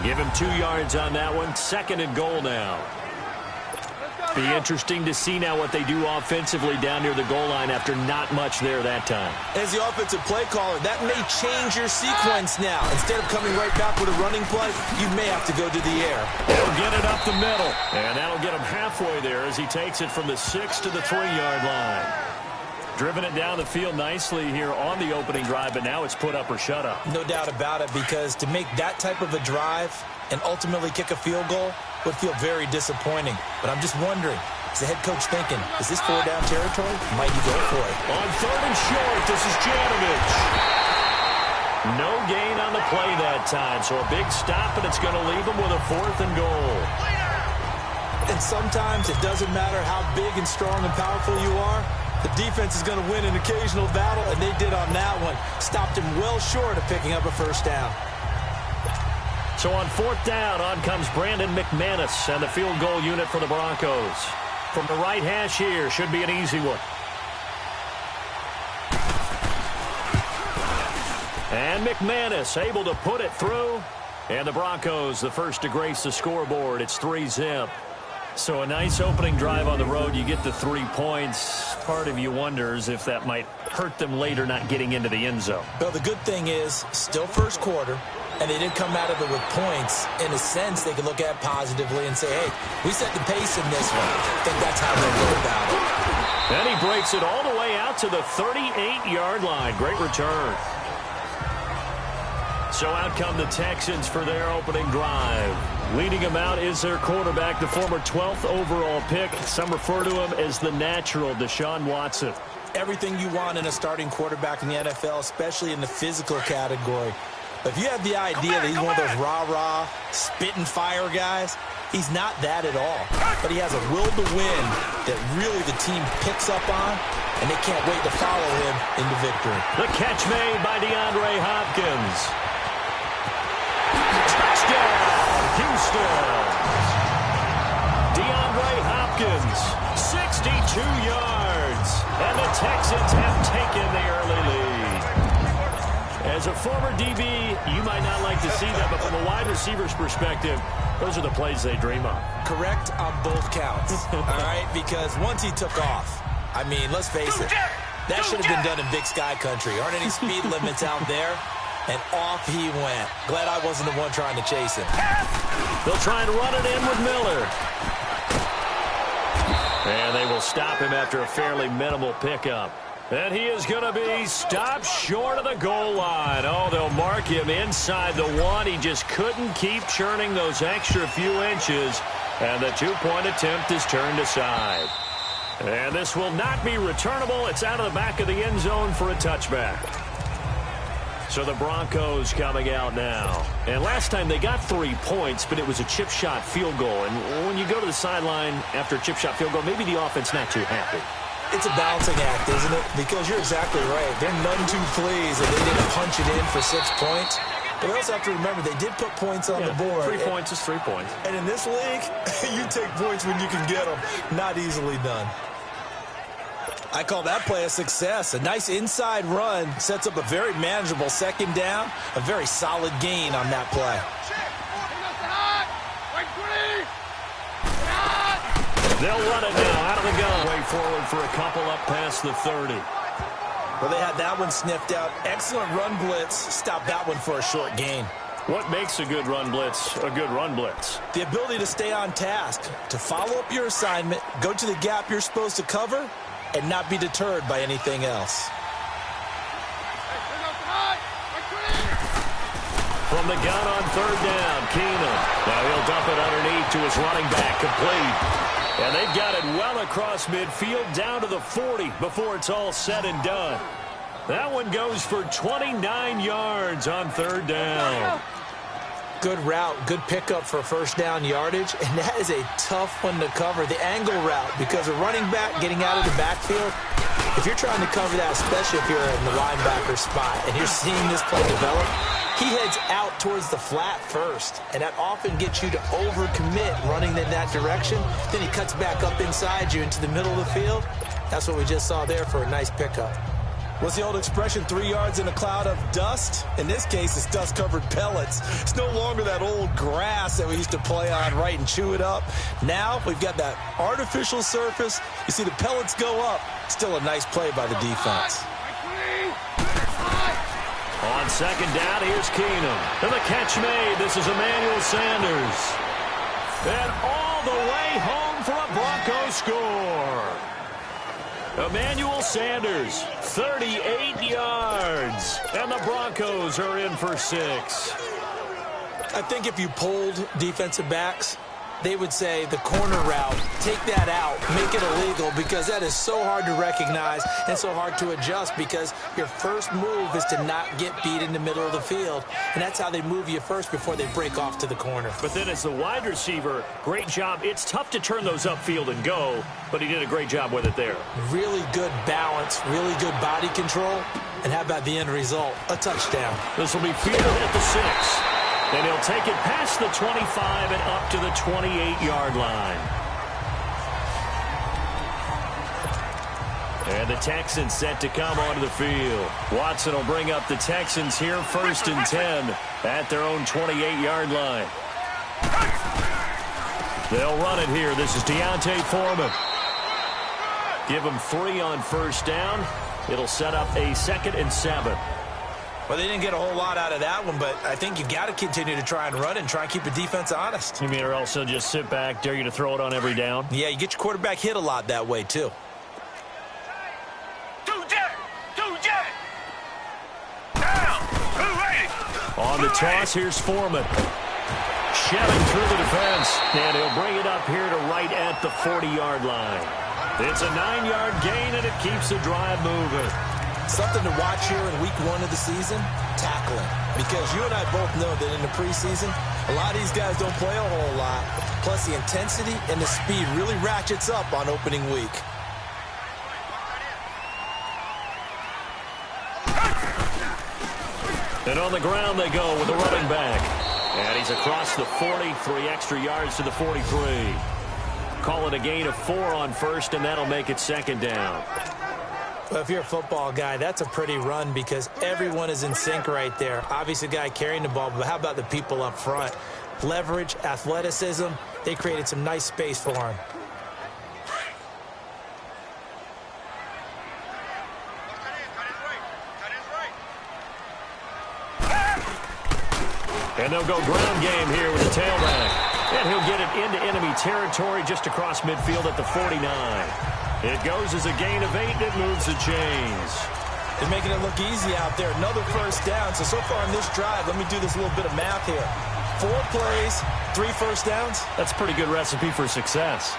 Give him 2 yards on that one. Second and goal now. Be interesting to see now what they do offensively down near the goal line after not much there that time. As the offensive play caller, that may change your sequence now. Instead of coming right back with a running play, you may have to go to the air. He'll get it up the middle. And that'll get him halfway there as he takes it from the 6 to the 3-yard line. Driven it down the field nicely here on the opening drive, but now it's put up or shut up. No doubt about it, because to make that type of a drive and ultimately kick a field goal would feel very disappointing. But I'm just wondering, is the head coach thinking, is this 4-down territory? Might he go for it? On 3rd and short, this is Janovich. No gain on the play that time, so a big stop, and it's going to leave him with a 4th and goal. And sometimes it doesn't matter how big and strong and powerful you are. The defense is going to win an occasional battle, and they did on that one. Stopped him well short of picking up a first down. So on 4th down, on comes Brandon McManus and the field goal unit for the Broncos. From the right hash here, should be an easy one. And McManus able to put it through. And the Broncos, the first to grace the scoreboard. It's 3-zip. So a nice opening drive on the road. You get the 3 points. Part of you wonders if that might hurt them later not getting into the end zone. Well, the good thing is, still first quarter, and they didn't come out of it with points. In a sense, they can look at it positively and say, hey, we set the pace in this one. I think that's how they'll go about it. And he breaks it all the way out to the 38-yard line. Great return. So out come the Texans for their opening drive. Leading them out is their quarterback, the former 12th overall pick. Some refer to him as the natural, Deshaun Watson. Everything you want in a starting quarterback in the NFL, especially in the physical category. If you have the idea that he's one of those rah-rah, spit-and-fire guys, he's not that at all. But he has a will to win that really the team picks up on, and they can't wait to follow him into victory. The catch made by DeAndre Hopkins. Touchdown, Houston. DeAndre Hopkins, 62 yards. And the Texans have taken the early lead. As a former DB, you might not like to see that, but from a wide receiver's perspective, those are the plays they dream of. Correct on both counts, all right? Because once he took off, I mean, let's face it, that should have been done in Big Sky Country. Aren't any speed limits out there? And off he went. Glad I wasn't the one trying to chase him. They'll try and run it in with Miller. And they will stop him after a fairly minimal pickup. And he is going to be stopped short of the goal line. Oh, they'll mark him inside the 1. He just couldn't keep churning those extra few inches. And the 2-point attempt is turned aside. And this will not be returnable. It's out of the back of the end zone for a touchback. So the Broncos coming out now. And last time they got 3 points, but it was a chip shot field goal. And when you go to the sideline after a chip shot field goal, maybe the offense not too happy. It's a balancing act, isn't it? Because you're exactly right. They're none too pleased that they didn't punch it in for 6 points. But we also have to remember they did put points on the board. 3 points is 3 points. And in this league, you take points when you can get them. Not easily done. I call that play a success. A nice inside run sets up a very manageable second down. A very solid gain on that play. They'll run it now out of the gun. Way forward for a couple up past the 30. Well, they had that one sniffed out. Excellent run blitz. Stop that one for a short gain. What makes a good run blitz a good run blitz? The ability to stay on task, to follow up your assignment, go to the gap you're supposed to cover, and not be deterred by anything else. From the gun on third down, Keenum. Now he'll dump it underneath to his running back, complete. And they've got it well across midfield down to the 40 before it's all said and done. That one goes for 29 yards on third down. Good route, good pickup for first down yardage, and that is a tough one to cover, the angle route, because a running back getting out of the backfield, if you're trying to cover that, especially if you're in the linebacker spot and you're seeing this play develop, he heads out towards the flat first, and that often gets you to overcommit running in that direction. Then he cuts back up inside you into the middle of the field. That's what we just saw there for a nice pickup. What's the old expression, 3 yards in a cloud of dust? In this case, it's dust-covered pellets. It's no longer that old grass that we used to play on, right, and chew it up. Now we've got that artificial surface. You see the pellets go up. Still a nice play by the defense. On second down, here's Keenum. And the catch made. This is Emmanuel Sanders. And all the way home for a Broncos score. Emmanuel Sanders, 38 yards. And the Broncos are in for 6. I think if you polled defensive backs, they would say the corner route, take that out, make it illegal, because that is so hard to recognize and so hard to adjust, because your first move is to not get beat in the middle of the field, and that's how they move you first before they break off to the corner. But then as the wide receiver, great job. It's tough to turn those upfield and go, but he did a great job with it there. Really good balance, really good body control, and how about the end result? A touchdown. This will be fielded at the 6. And he'll take it past the 25 and up to the 28-yard line. And the Texans set to come onto the field. Watson will bring up the Texans here 1st and 10 at their own 28-yard line. They'll run it here. This is Deontay Foreman. Give him 3 on first down. It'll set up a 2nd and 7. Well, they didn't get a whole lot out of that one, but I think you got to continue to try and run and try and keep the defense honest. You mean, or also just sit back, dare you to throw it on every down? Yeah, you get your quarterback hit a lot that way, too. On the toss, here's Foreman. Shoving through the defense, and he'll bring it up here to right at the 40-yard line. It's a 9-yard gain, and it keeps the drive moving. Something to watch here in week 1 of the season, tackling. Because you and I both know that in the preseason, a lot of these guys don't play a whole lot. Plus, the intensity and the speed really ratchets up on opening week. And on the ground they go with the running back. And he's across the 40, 3 extra yards to the 43. Call it a gain of 4 on first, and that'll make it 2nd down. Well, if you're a football guy, that's a pretty run because everyone is in sync right there. Obviously, the guy carrying the ball, but how about the people up front? Leverage, athleticism, they created some nice space for him. And they'll go ground game here with the tailback. And he'll get it into enemy territory just across midfield at the 49. It goes as a gain of 8, and it moves the chains. They're making it look easy out there. Another first down. So far on this drive, let me do this little bit of math here. 4 plays, 3 first downs. That's a pretty good recipe for success.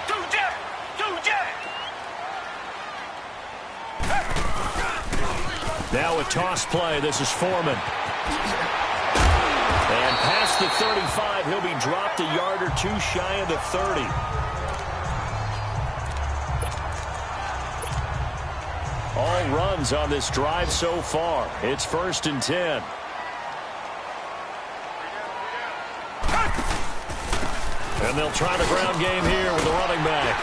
Now a toss play. This is Foreman. And past the 35, he'll be dropped a yard or 2 shy of the 30. all runs on this drive so far. It's 1st and 10. And they'll try the ground game here with the running back.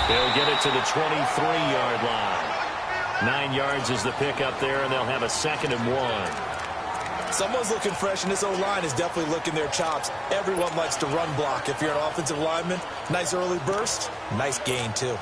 They'll get it to the 23-yard line. 9 yards is the pickup there, and they'll have a 2nd and 1. Someone's looking fresh, and this O-line is definitely licking their chops. Everyone likes to run block. If you're an offensive lineman, nice early burst, nice gain, too.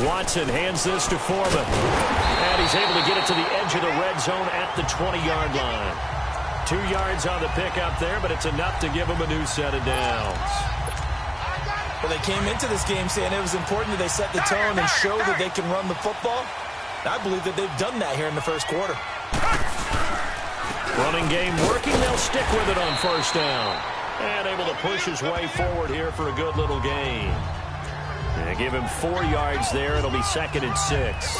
Watson hands this to Foreman. And he's able to get it to the edge of the red zone at the 20-yard line. 2 yards on the pickup there, but it's enough to give him a new set of downs. Well, they came into this game saying it was important that they set the tone and show that they can run the football. I believe that they've done that here in the first quarter. Running game working. They'll stick with it on 1st down. And able to push his way forward here for a good little gain. And give him 4 yards there. It'll be 2nd and 6.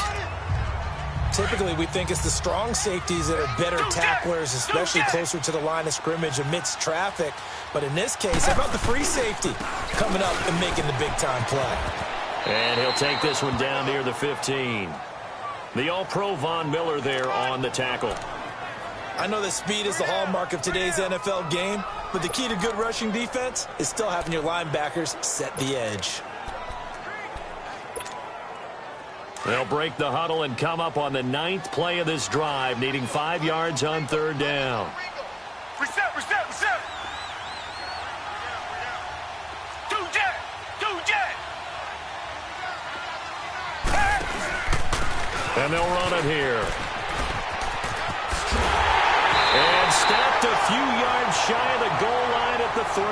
Typically, we think it's the strong safeties that are better tacklers, especially closer to the line of scrimmage amidst traffic. But in this case, how about the free safety coming up and making the big-time play? And he'll take this one down near the 15. The All-Pro Von Miller there on the tackle. I know that speed is the hallmark of today's NFL game, but the key to good rushing defense is still having your linebackers set the edge. They'll break the huddle and come up on the 9th play of this drive, needing 5 yards on 3rd down. Reset. Two jet. And they'll run it here. And stopped a few yards shy of the goal line at the 3.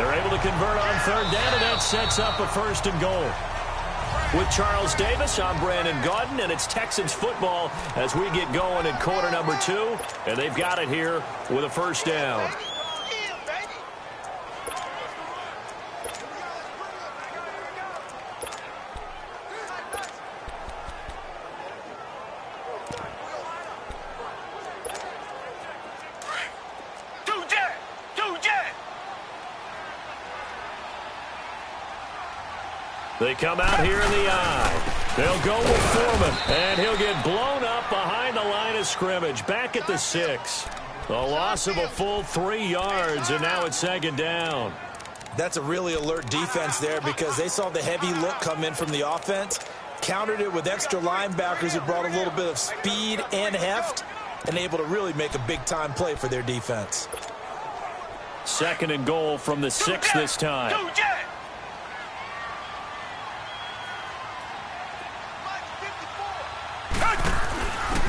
They're able to convert on 3rd down, and that sets up a 1st and goal. With Charles Davis, I'm Brandon Gaudin, and it's Texans football as we get going in quarter number 2. And they've got it here with a 1st down. They come out here in the eye. They'll go with Foreman, and he'll get blown up behind the line of scrimmage. Back at the 6. A loss of a full 3 yards, and now it's 2nd down. That's a really alert defense there because they saw the heavy look come in from the offense, countered it with extra linebackers who brought a little bit of speed and heft, and able to really make a big-time play for their defense. 2nd and goal from the 6 this time.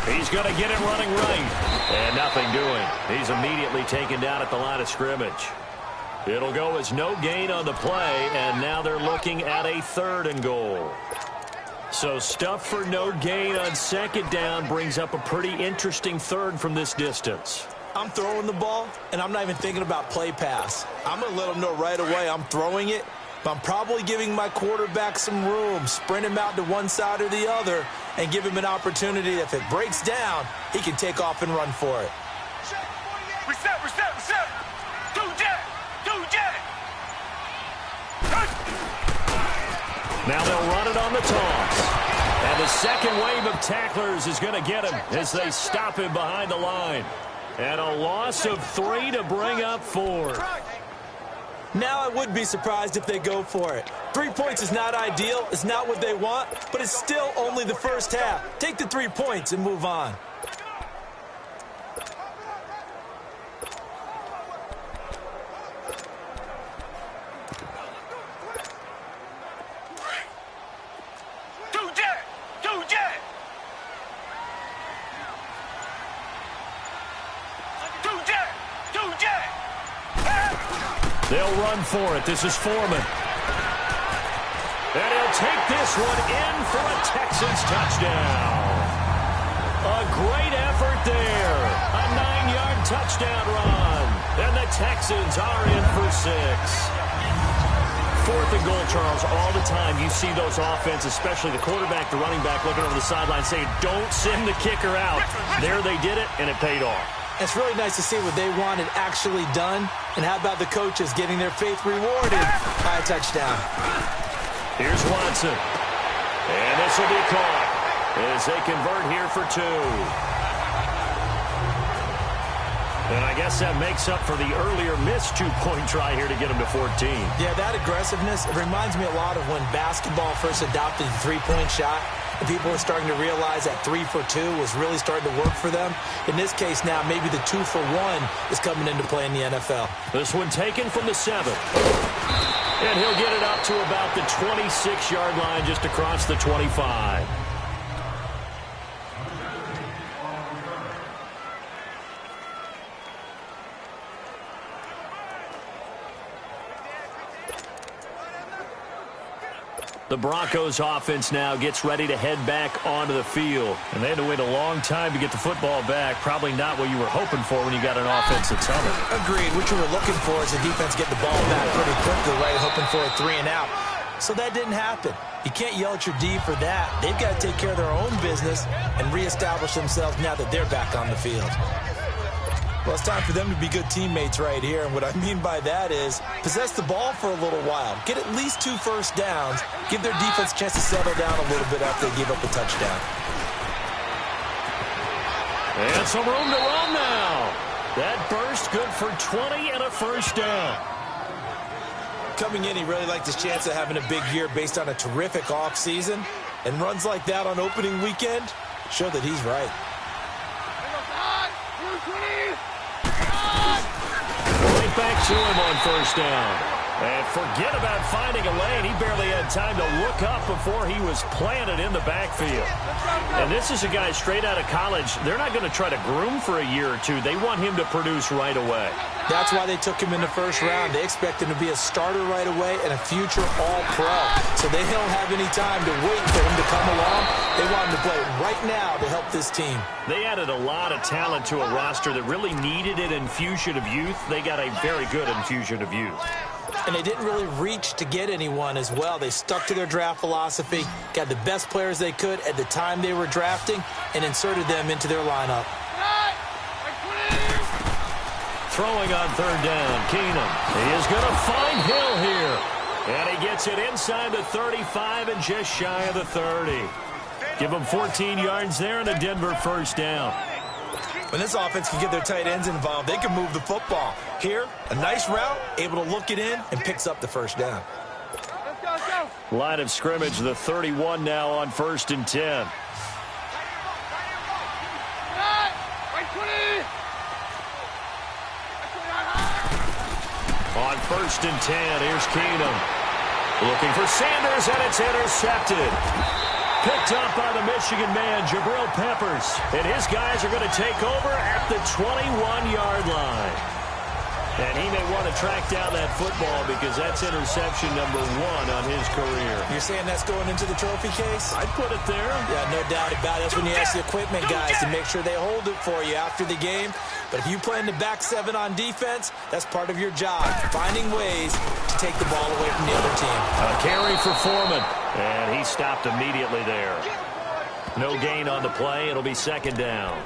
He's going to get it running right. And nothing doing. He's immediately taken down at the line of scrimmage. It'll go as no gain on the play, and now they're looking at a 3rd and goal. So stuff for no gain on 2nd down brings up a pretty interesting 3rd from this distance. I'm throwing the ball, and I'm not even thinking about play pass. I'm going to let them know right away I'm throwing it, but I'm probably giving my quarterback some room, sprint him out to one side or the other, and give him an opportunity. If it breaks down, he can take off and run for it. Reset. Two jet. Now they'll run it on the toss. And the second wave of tacklers is going to get him as they stop him behind the line. And a loss of 3 to bring up 4. Now I would be surprised if they go for it. 3 points is not ideal. It's not what they want, but it's still only the first half. Take the 3 points and move on. They'll run for it. This is Foreman. And he'll take this one in for a Texans touchdown. A great effort there. A 9-yard touchdown run. And the Texans are in for 6. 4th and goal, Charles, all the time you see those offenses, especially the quarterback, the running back, looking over the sideline saying, don't send the kicker out. There they did it, and it paid off. It's really nice to see what they wanted actually done. And how about the coaches getting their faith rewarded by a touchdown? Here's Watson. And this will be caught as they convert here for 2. And I guess that makes up for the earlier missed 2-point try here to get them to 14. Yeah, that aggressiveness, it reminds me a lot of when basketball first adopted the 3-point shot. And people are starting to realize that 3 for 2 was really starting to work for them. In this case now, maybe the 2 for 1 is coming into play in the NFL. This one taken from the 7. And he'll get it up to about the 26-yard line, just across the 25. The Broncos offense now gets ready to head back onto the field. And they had to wait a long time to get the football back. Probably not what you were hoping for when you got an offense that's humming. Agreed. What you were looking for is the defense get the ball back pretty quickly, right? Hoping for a 3 and out. So that didn't happen. You can't yell at your D for that. They've got to take care of their own business and reestablish themselves now that they're back on the field. Well, it's time for them to be good teammates right here. And what I mean by that is possess the ball for a little while. Get at least 2 first downs. Give their defense a chance to settle down a little bit after they give up a touchdown. And some room to run now. That burst good for 20 and a first down. Coming in, he really liked his chance of having a big year based on a terrific offseason. And runs like that on opening weekend show that he's right. Right back to him on first down. And forget about finding a lane. He barely had time to look up before he was planted in the backfield. And this is a guy straight out of college. They're not going to try to groom for a year or 2. They want him to produce right away. That's why they took him in the first round. They expect him to be a starter right away and a future All-Pro. So they don't have any time to wait for him to come along. They want him to play right now to help this team. They added a lot of talent to a roster that really needed an infusion of youth. They got a very good infusion of youth. And they didn't really reach to get anyone as well. They stuck to their draft philosophy, got the best players they could at the time they were drafting, and inserted them into their lineup. Throwing on third down, Keenum. He is going to find Hill here. And he gets it inside the 35 and just shy of the 30. Give him 14 yards there and a Denver first down. When this offense can get their tight ends involved, they can move the football. Here, a nice route, able to look it in, and picks up the first down. Line of scrimmage, the 31 now on 1st and 10. On 1st and 10, here's Keenum. Looking for Sanders, and it's intercepted. Picked up by the Michigan man, Jabril Peppers. And his guys are going to take over at the 21-yard line. And he may want to track down that football because that's interception number 1 on his career. You're saying that's going into the trophy case? I'd put it there. Yeah, no doubt about it. That's when you ask the equipment guys to make sure they hold it for you after the game. But if you play in the back 7 on defense, that's part of your job, finding ways to take the ball away from the other team. A carry for Foreman, and he stopped immediately there. No gain on the play. It'll be 2nd down.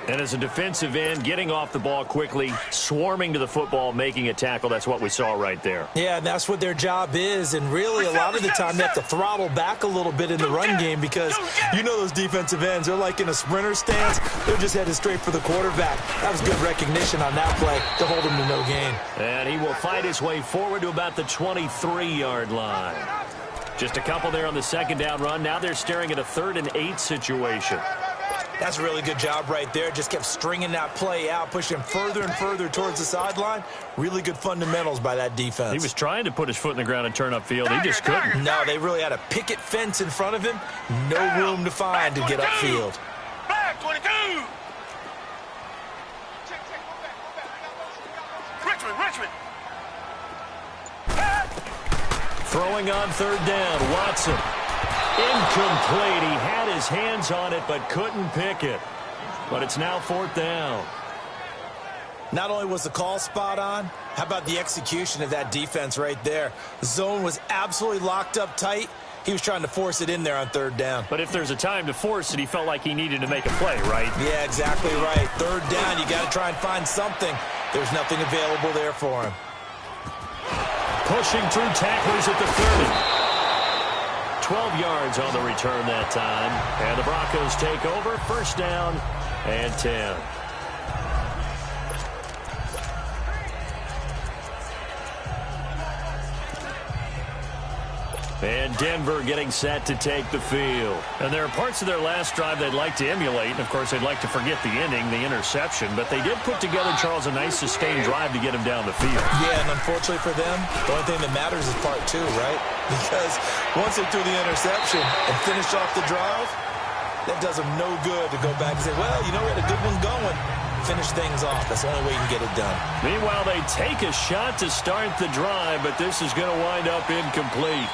And as a defensive end, getting off the ball quickly, swarming to the football, making a tackle, that's what we saw right there. Yeah, and that's what their job is. And really, a lot of the time, they have to throttle back a little bit in the run game because you know those defensive ends, they're like in a sprinter stance. They're just headed straight for the quarterback. That was good recognition on that play to hold him to no gain. And he will fight his way forward to about the 23-yard line. Just a couple there on the 2nd down run. Now they're staring at a 3rd and 8 situation. That's a really good job right there. Just kept stringing that play out, pushing further and further towards the sideline. Really good fundamentals by that defense. He was trying to put his foot in the ground and turn upfield. He just couldn't. No, they really had a picket fence in front of him. No room to find to get upfield. Flag 22. Richmond. Throwing on 3rd down, Watson. Incomplete. He had his hands on it but couldn't pick it. But it's now 4th down. Not only was the call spot on, how about the execution of that defense right there? The zone was absolutely locked up tight. He was trying to force it in there on third down. But if there's a time to force it, he felt like he needed to make a play, right? Yeah, exactly right. Third down, you got to try and find something. There's nothing available there for him. Pushing through tacklers at the 30. 12 yards on the return that time. And the Broncos take over. First down and 10. And Denver getting set to take the field. And there are parts of their last drive they'd like to emulate. And, of course, they'd like to forget the ending, the interception. But they did put together, Charles, a nice sustained drive to get him down the field. Yeah, and unfortunately for them, the only thing that matters is part two, right? Because once they threw the interception and finished off the drive, that does them no good to go back and say, well, you know, we had a good one going. Finish things off. That's the only way you can get it done. Meanwhile, they take a shot to start the drive, but this is going to wind up incomplete.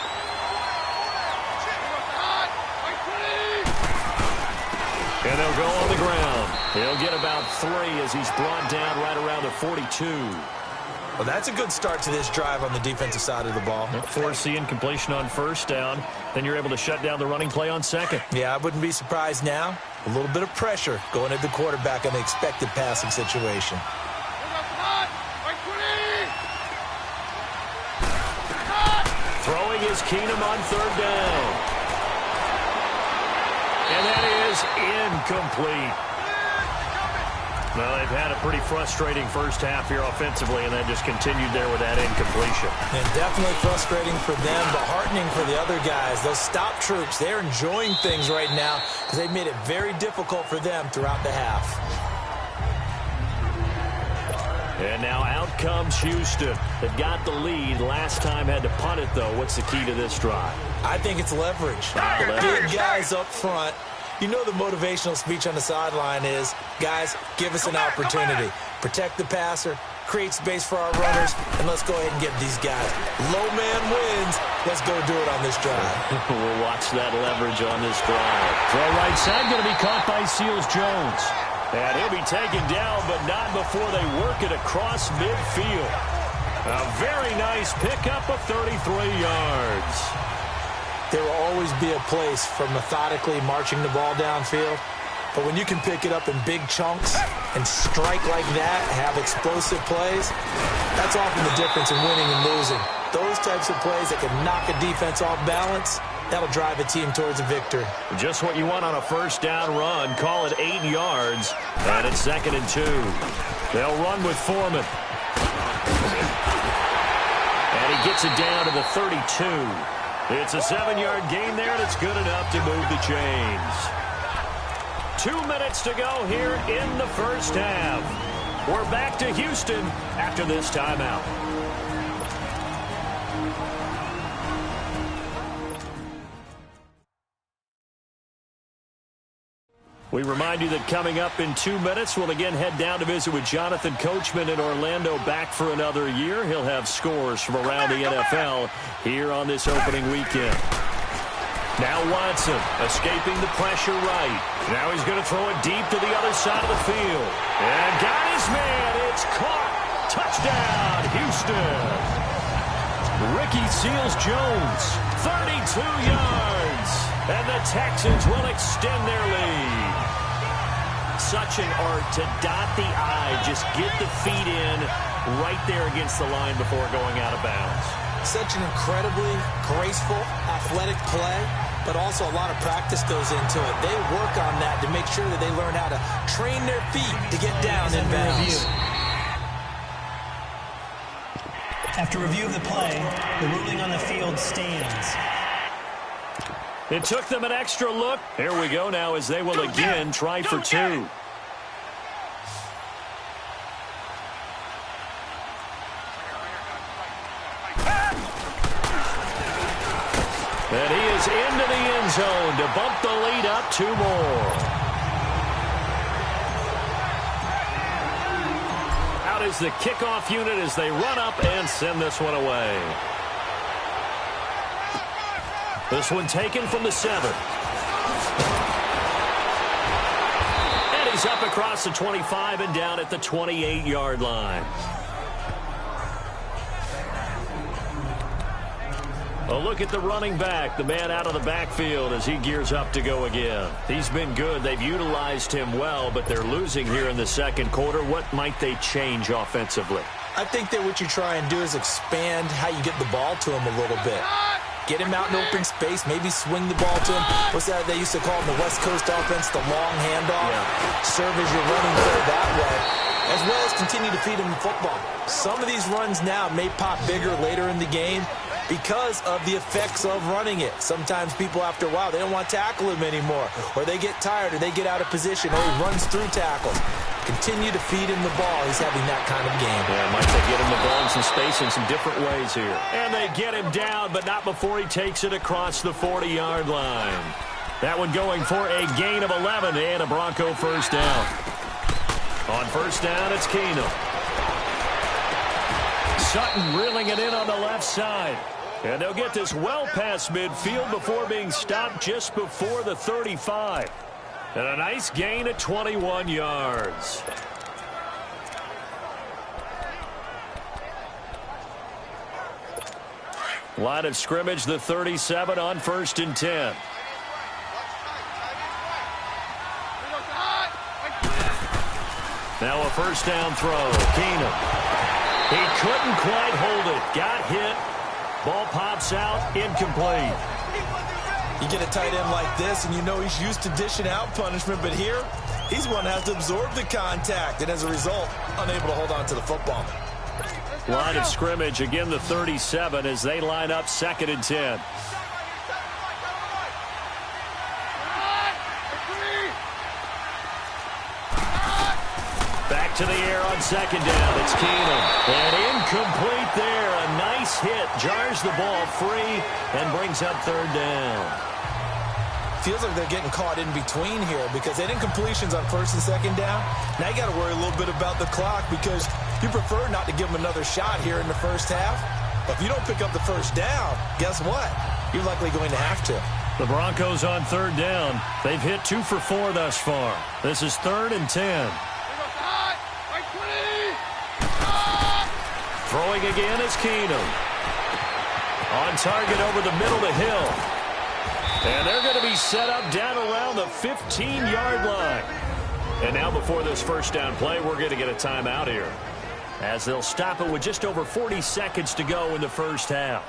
And they'll go on the ground. He'll get about 3 as he's brought down right around the 42. Well, that's a good start to this drive on the defensive side of the ball. Force the incompletion on first down. Then you're able to shut down the running play on second. Yeah, I wouldn't be surprised now. A little bit of pressure going at the quarterback on the expected passing situation. Throwing is Keenum on third down. And that is incomplete. Well, they've had a pretty frustrating first half here offensively, and that just continued there with that incompletion. And definitely frustrating for them, but heartening for the other guys. Those stop troops, they're enjoying things right now because they've made it very difficult for them throughout the half. And now out comes Houston. They've got the lead. Last time had to punt it, though. What's the key to this drive? I think it's leverage. Big guys up front. You know the motivational speech on the sideline is, guys, give us an opportunity. Protect the passer, create space for our runners, and let's go ahead and get these guys. Low man wins. Let's go do it on this drive. We'll watch that leverage on this drive. Throw right side going to be caught by Seals-Jones. And he'll be taken down, but not before they work it across midfield. A very nice pickup of 33 yards. There will always be a place for methodically marching the ball downfield. But when you can pick it up in big chunks and strike like that, have explosive plays, that's often the difference in winning and losing. Those types of plays that can knock a defense off balance, that'll drive a team towards a victory. Just what you want on a first down run. Call it 8 yards. And it's 2nd and 2. They'll run with Foreman. And he gets it down to the 32. It's a 7-yard gain there, and it's good enough to move the chains. 2 minutes to go here in the first half. We're back to Houston after this timeout. We remind you that coming up in 2 minutes, we'll again head down to visit with Jonathan Coachman in Orlando, back for another year. He'll have scores from around the NFL here on this opening weekend. Now Watson escaping the pressure right. Now he's going to throw it deep to the other side of the field. And got his man. It's caught. Touchdown, Houston. Ricky Seals-Jones, 32 yards. And the Texans will extend their lead. Such an art to dot the I, just get the feet in right there against the line before going out of bounds. Such an incredibly graceful, athletic play, but also a lot of practice goes into it. They work on that to make sure that they learn how to train their feet to get down in bounds. After review of the play, the ruling on the field stands. It took them an extra look. Here we go now as they will again try for 2. And he is into the end zone to bump the lead up 2 more. Out is the kickoff unit as they run up and send this one away. This one taken from the 7. And he He's up across the 25 and down at the 28-yard line. A look at the running back, the man out of the backfield as he gears up to go again. He's been good. They've utilized him well, but they're losing here in the second quarter. What might they change offensively? I think that what you try and do is expand how you get the ball to him a little bit. Get him out in open space, maybe swing the ball to him. What's that they used to call in the West Coast offense, the long handoff? Yeah. Serve as your running play that way, as well as continue to feed him the football. Some of these runs now may pop bigger later in the game because of the effects of running it. Sometimes people, after a while, they don't want to tackle him anymore, or they get tired, or they get out of position, or he runs through tackles. Continue to feed him the ball. He's having that kind of game. Yeah, might they get him the ball in some space in some different ways here. And they get him down, but not before he takes it across the 40-yard line. That one going for a gain of 11 and a Bronco first down. On first down, it's Keenum. Sutton reeling it in on the left side. And they'll get this well past midfield before being stopped just before the 35. And a nice gain at 21 yards. Line of scrimmage, the 37 on first and 10. Now a first down throw. Keenum. He couldn't quite hold it. Got hit. Ball pops out. Incomplete. You get a tight end like this, and you know he's used to dishing out punishment, but here, he's going to have to absorb the contact, and as a result, unable to hold on to the football. Line of scrimmage, again the 37 as they line up second and 10. Back to the air on second down. It's Keenum. And incomplete there. A nice hit. Jars the ball free and brings up third down. Feels like they're getting caught in between here because they didn't completions on first and second down. Now you got to worry a little bit about the clock because you prefer not to give them another shot here in the first half. But if you don't pick up the first down, guess what? You're likely going to have to. The Broncos on third down. They've hit 2 for 4 thus far. This is third and 10. Throwing again is Keenum. On target over the middle to Hill. And they're going to be set up down around the 15-yard line. And now before this first down play, we're going to get a timeout here, as they'll stop it with just over 40 seconds to go in the first half.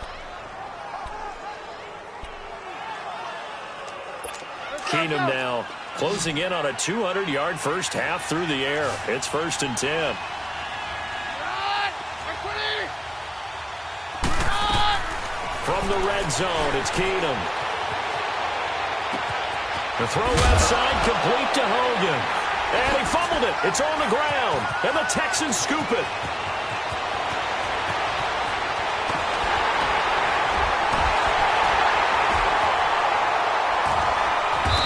Keenum now closing in on a 200-yard first half through the air. It's first and 10. From the red zone, it's Keenum. The throw left side, complete to Hogan. And he fumbled it. It's on the ground. And the Texans scoop it.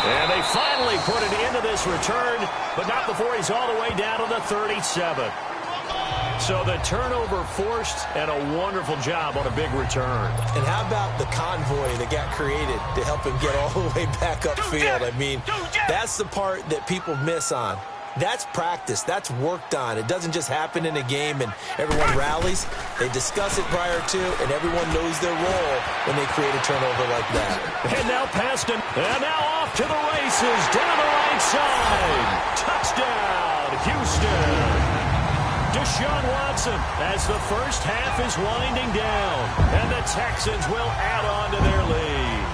And they finally put an end to this return, but not before he's all the way down to the 37. So the turnover forced, and a wonderful job on a big return. And how about the convoy that got created to help him get all the way back upfield? I mean, that's the part that people miss on. That's practice. That's worked on. It doesn't just happen in a game and everyone rallies. They discuss it prior to, and everyone knows their role when they create a turnover like that. And now Paston. And now off to the races. Down the right side. Touchdown, Houston. Deshaun Watson as the first half is winding down. And the Texans will add on to their lead.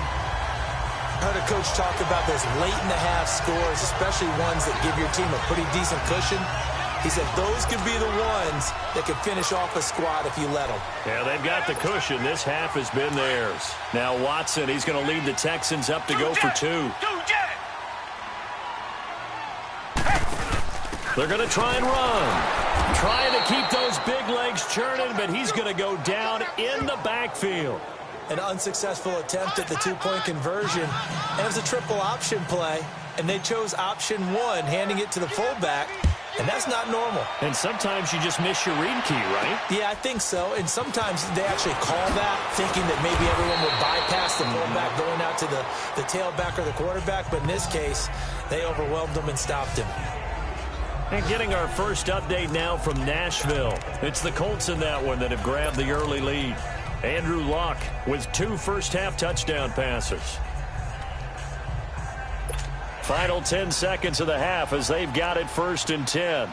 I heard a coach talk about those late-in-the-half scores, especially ones that give your team a pretty decent cushion. He said those could be the ones that could finish off a squad if you let them. Yeah, they've got the cushion. This half has been theirs. Now Watson, he's going to lead the Texans up to go for 2. They're going to try and run. Trying to keep those big legs churning, but he's going to go down in the backfield. An unsuccessful attempt at the two-point conversion, and it was a triple option play, and they chose option 1, handing it to the fullback, and that's not normal. And sometimes you just miss your read key, right? Yeah, I think so, and sometimes they actually call that, thinking that maybe everyone would bypass the fullback going out to the tailback or the quarterback, but in this case, they overwhelmed him and stopped him. And getting our first update now from Nashville. It's the Colts in that one that have grabbed the early lead. Andrew Luck with 2 first-half touchdown passes. Final 10 seconds of the half as they've got it 1st and 10.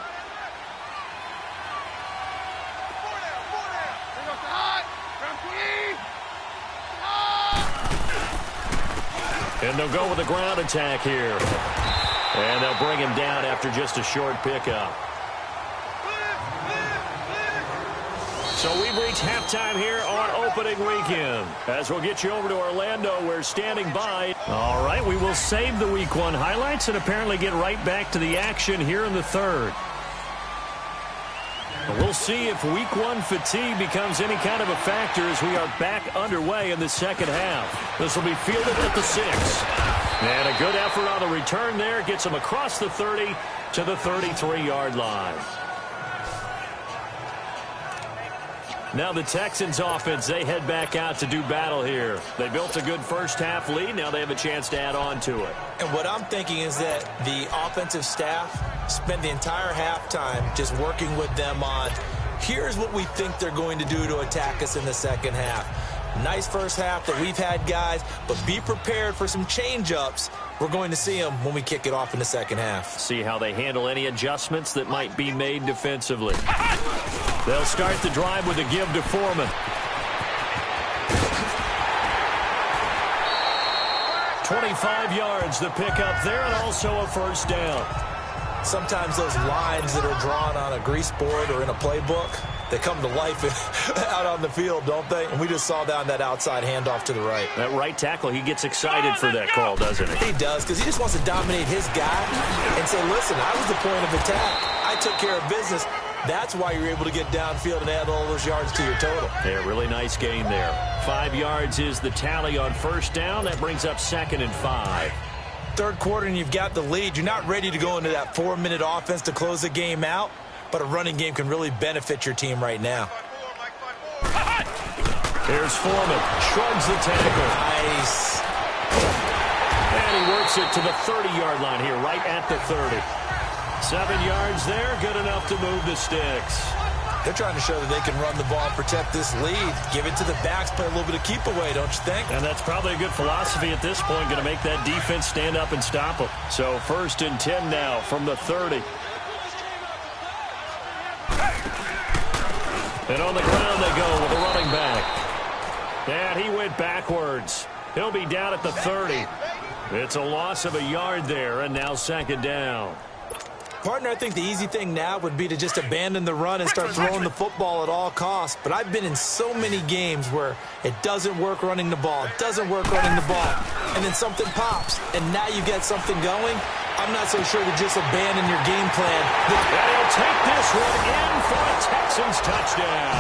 And they'll go with a ground attack here. And they'll bring him down after just a short pickup. So we've reached halftime here on opening weekend. As we'll get you over to Orlando, we're standing by. All right, we will save the Week 1 highlights and apparently get right back to the action here in the 3rd. We'll see if Week 1 fatigue becomes any kind of a factor as we are back underway in the second half. This will be fielded at the 6. And a good effort on the return there. Gets him across the 30 to the 33-yard line. Now the Texans offense, they head back out to do battle here. They built a good first-half lead. Now they have a chance to add on to it. And what I'm thinking is that the offensive staff spent the entire halftime just working with them on, here's what we think they're going to do to attack us in the second half. Nice first half that we've had, guys, but be prepared for some change-ups. We're going to see them when we kick it off in the second half. See how they handle any adjustments that might be made defensively. They'll start the drive with a give to Foreman. 25 yards the pickup there, and also a first down. Sometimes those lines that are drawn on a grease board or in a playbook, they come to life out on the field, don't they? And we just saw down that outside handoff to the right. That right tackle, he gets excited for that call, doesn't he? He does, because he just wants to dominate his guy and say, listen, I was the point of attack. I took care of business. That's why you're able to get downfield and add all those yards to your total. Yeah, really nice gain there. 5 yards is the tally on first down. That brings up 2nd and 5. Third quarter and you've got the lead. You're not ready to go into that 4-minute offense to close the game out, but a running game can really benefit your team right now. Here's Foreman. Shrugs the tackle. Nice. And he works it to the 30-yard line here, right at the 30. 7 yards there, good enough to move the sticks. They're trying to show that they can run the ball, protect this lead, give it to the backs, play a little bit of keep away, don't you think? And that's probably a good philosophy at this point, going to make that defense stand up and stop them. So 1st and 10 now from the 30. And on the ground they go with a running back. And he went backwards. He'll be down at the 30. It's a loss of a yard there, and now 2nd down. Partner, I think the easy thing now would be to just abandon the run and start throwing the football at all costs. But I've been in so many games where it doesn't work running the ball, and then something pops, and now you get something going. I'm not so sure to just abandon your game plan. And he'll take this one in for a Texans touchdown.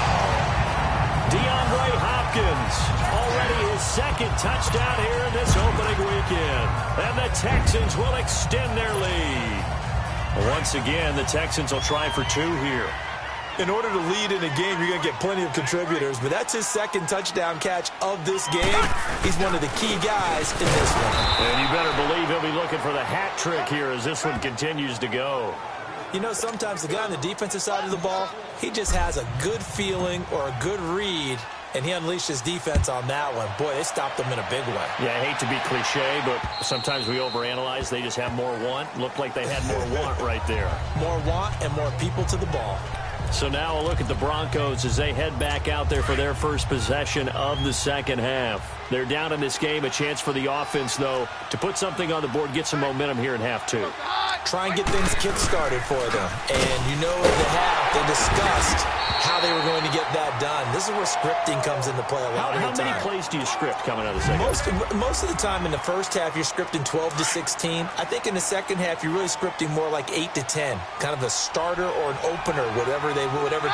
DeAndre Hopkins, already his 2nd touchdown here in this opening weekend. And the Texans will extend their lead. Once again, the Texans will try for 2 here. In order to lead in a game, you're going to get plenty of contributors, but that's his 2nd touchdown catch of this game. He's one of the key guys in this one. And you better believe he'll be looking for the hat trick here as this one continues to go. You know, sometimes the guy on the defensive side of the ball, he just has a good feeling or a good read, and he unleashed his defense on that one. Boy, they stopped them in a big way. Yeah, I hate to be cliche, but sometimes we overanalyze. They just have more want. Looked like they had more want right there. More want and more people to the ball. So now a look at the Broncos as they head back out there for their first possession of the second half. They're down in this game. A chance for the offense, though, to put something on the board, get some momentum here in half 2. Try and get things kick-started for them. And you know at the half, they discussed how they were going to get that done. This is where scripting comes into play a lot of the time. How many plays do you script coming out of the second? Most of the time in the first half, you're scripting 12 to 16. I think in the second half, you're really scripting more like 8 to 10. Kind of a starter or an opener, whatever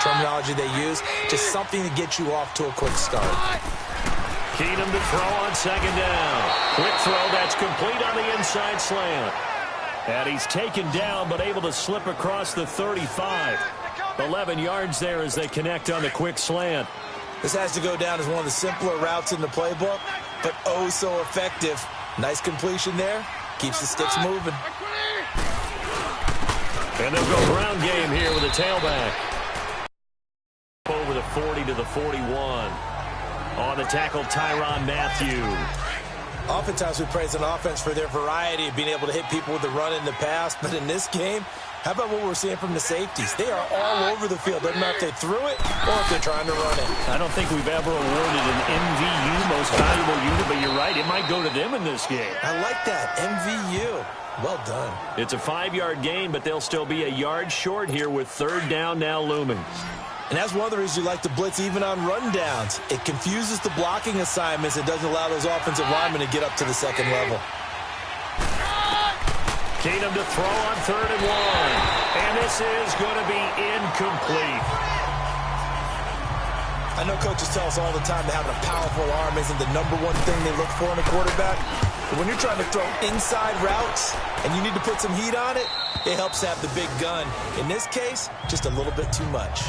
terminology they use. Just something to get you off to a quick start. Keenum to throw on 2nd down. Quick throw, that's complete on the inside slant. And he's taken down, but able to slip across the 35. 11 yards there as they connect on the quick slant. This has to go down as one of the simpler routes in the playbook, but oh so effective. Nice completion there. Keeps the sticks moving. And they'll go ground game here with a tailback. Over the 40 to the 41. On the tackle, Tyrann Mathieu. Oftentimes we praise an offense for their variety of being able to hit people with the run in the pass. But in this game, how about what we're seeing from the safeties? They are all over the field. Doesn't matter if they threw it or if they're trying to run it. I don't think we've ever awarded an MVU, most valuable unit, but you're right. It might go to them in this game. I like that. MVU. Well done. It's a 5-yard gain, but they'll still be a yard short here with third down now looming. And that's one of the reasons you like to blitz even on rundowns. It confuses the blocking assignments. It doesn't allow those offensive linemen to get up to the second level. Keenum to throw on 3rd and 1. And this is going to be incomplete. I know coaches tell us all the time that having a powerful arm isn't the #1 thing they look for in a quarterback. But when you're trying to throw inside routes and you need to put some heat on it, it helps to have the big gun. In this case, just a little bit too much.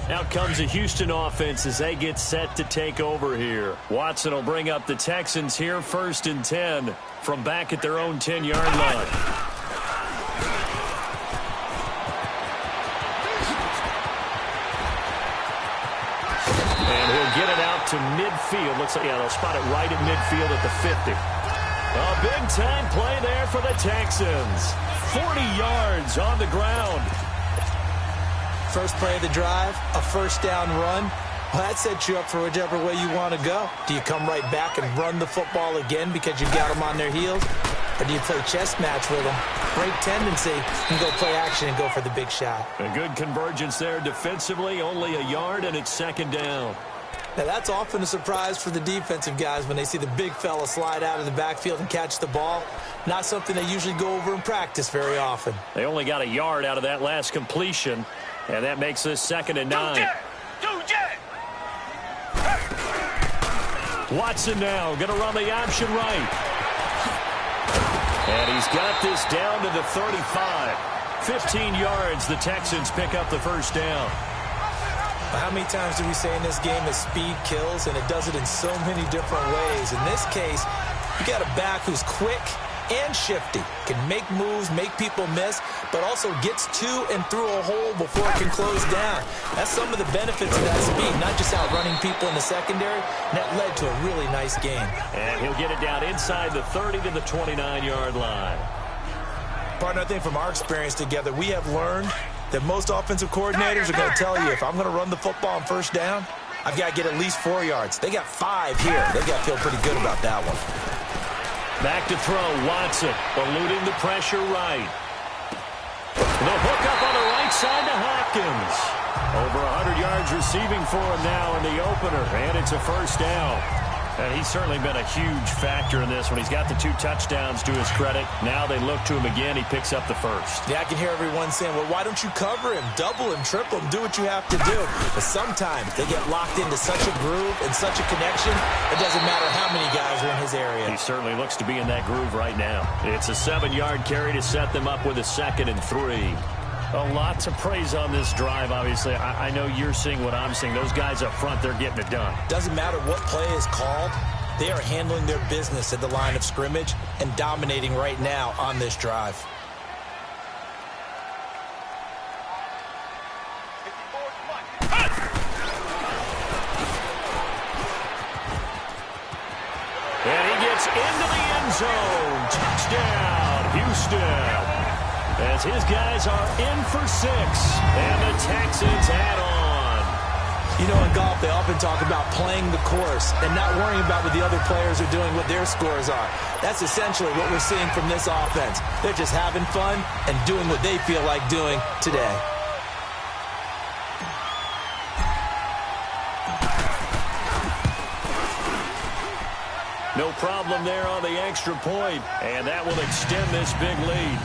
Out comes the Houston offense as they get set to take over here. Watson will bring up the Texans here 1st and 10 from back at their own 10-yard line. And he'll get it out to midfield. Looks like, yeah, they'll spot it right at midfield at the 50. A big-time play there for the Texans. 40 yards on the ground. First play of the drive, a first down run. Well, that sets you up for whichever way you want to go. Do you come right back and run the football again because you got them on their heels? Or do you play chess match with them? Great tendency. You go play action and go for the big shot. A good convergence there defensively. Only a yard, and it's 2nd down. Now, that's often a surprise for the defensive guys when they see the big fella slide out of the backfield and catch the ball. Not something they usually go over in practice very often. They only got a yard out of that last completion, and that makes this 2nd and 9. Watson now going to run the option right. And he's got this down to the 35. 15 yards, the Texans pick up the first down. How many times do we say in this game that speed kills, and it does it in so many different ways? In this case, you got a back who's quick and shifty, can make moves, make people miss, but also gets to and through a hole before it can close down. That's some of the benefits of that speed, not just outrunning people in the secondary. And that led to a really nice game. And he'll get it down inside the 30 to the 29-yard line. Partner, I think from our experience together, we have learned that most offensive coordinators are going to tell you, if I'm going to run the football on first down, I've got to get at least 4 yards. They got 5 here. They got to feel pretty good about that one. Back to throw, Watson, eluding the pressure right. The hook up on the right side to Hopkins. Over 100 yards receiving for him now in the opener, and it's a first down. And he's certainly been a huge factor in this one. He's got the 2 touchdowns to his credit. Now they look to him again. He picks up the first. Yeah, I can hear everyone saying, well, why don't you cover him, double him, triple him, do what you have to do. But sometimes they get locked into such a groove and such a connection, it doesn't matter how many guys are in his area. He certainly looks to be in that groove right now. It's a 7-yard carry to set them up with a 2nd and 3. A lot to praise on this drive, obviously. I know you're seeing what I'm seeing. Those guys up front, they're getting it done. Doesn't matter what play is called. They are handling their business at the line of scrimmage and dominating right now on this drive. And he gets into the end zone. Touchdown, Houston. As his guys are in for 6, and the Texans add on. You know, in golf, they often talk about playing the course and not worrying about what the other players are doing, what their scores are. That's essentially what we're seeing from this offense. They're just having fun and doing what they feel like doing today. No problem there on the extra point, and that will extend this big lead.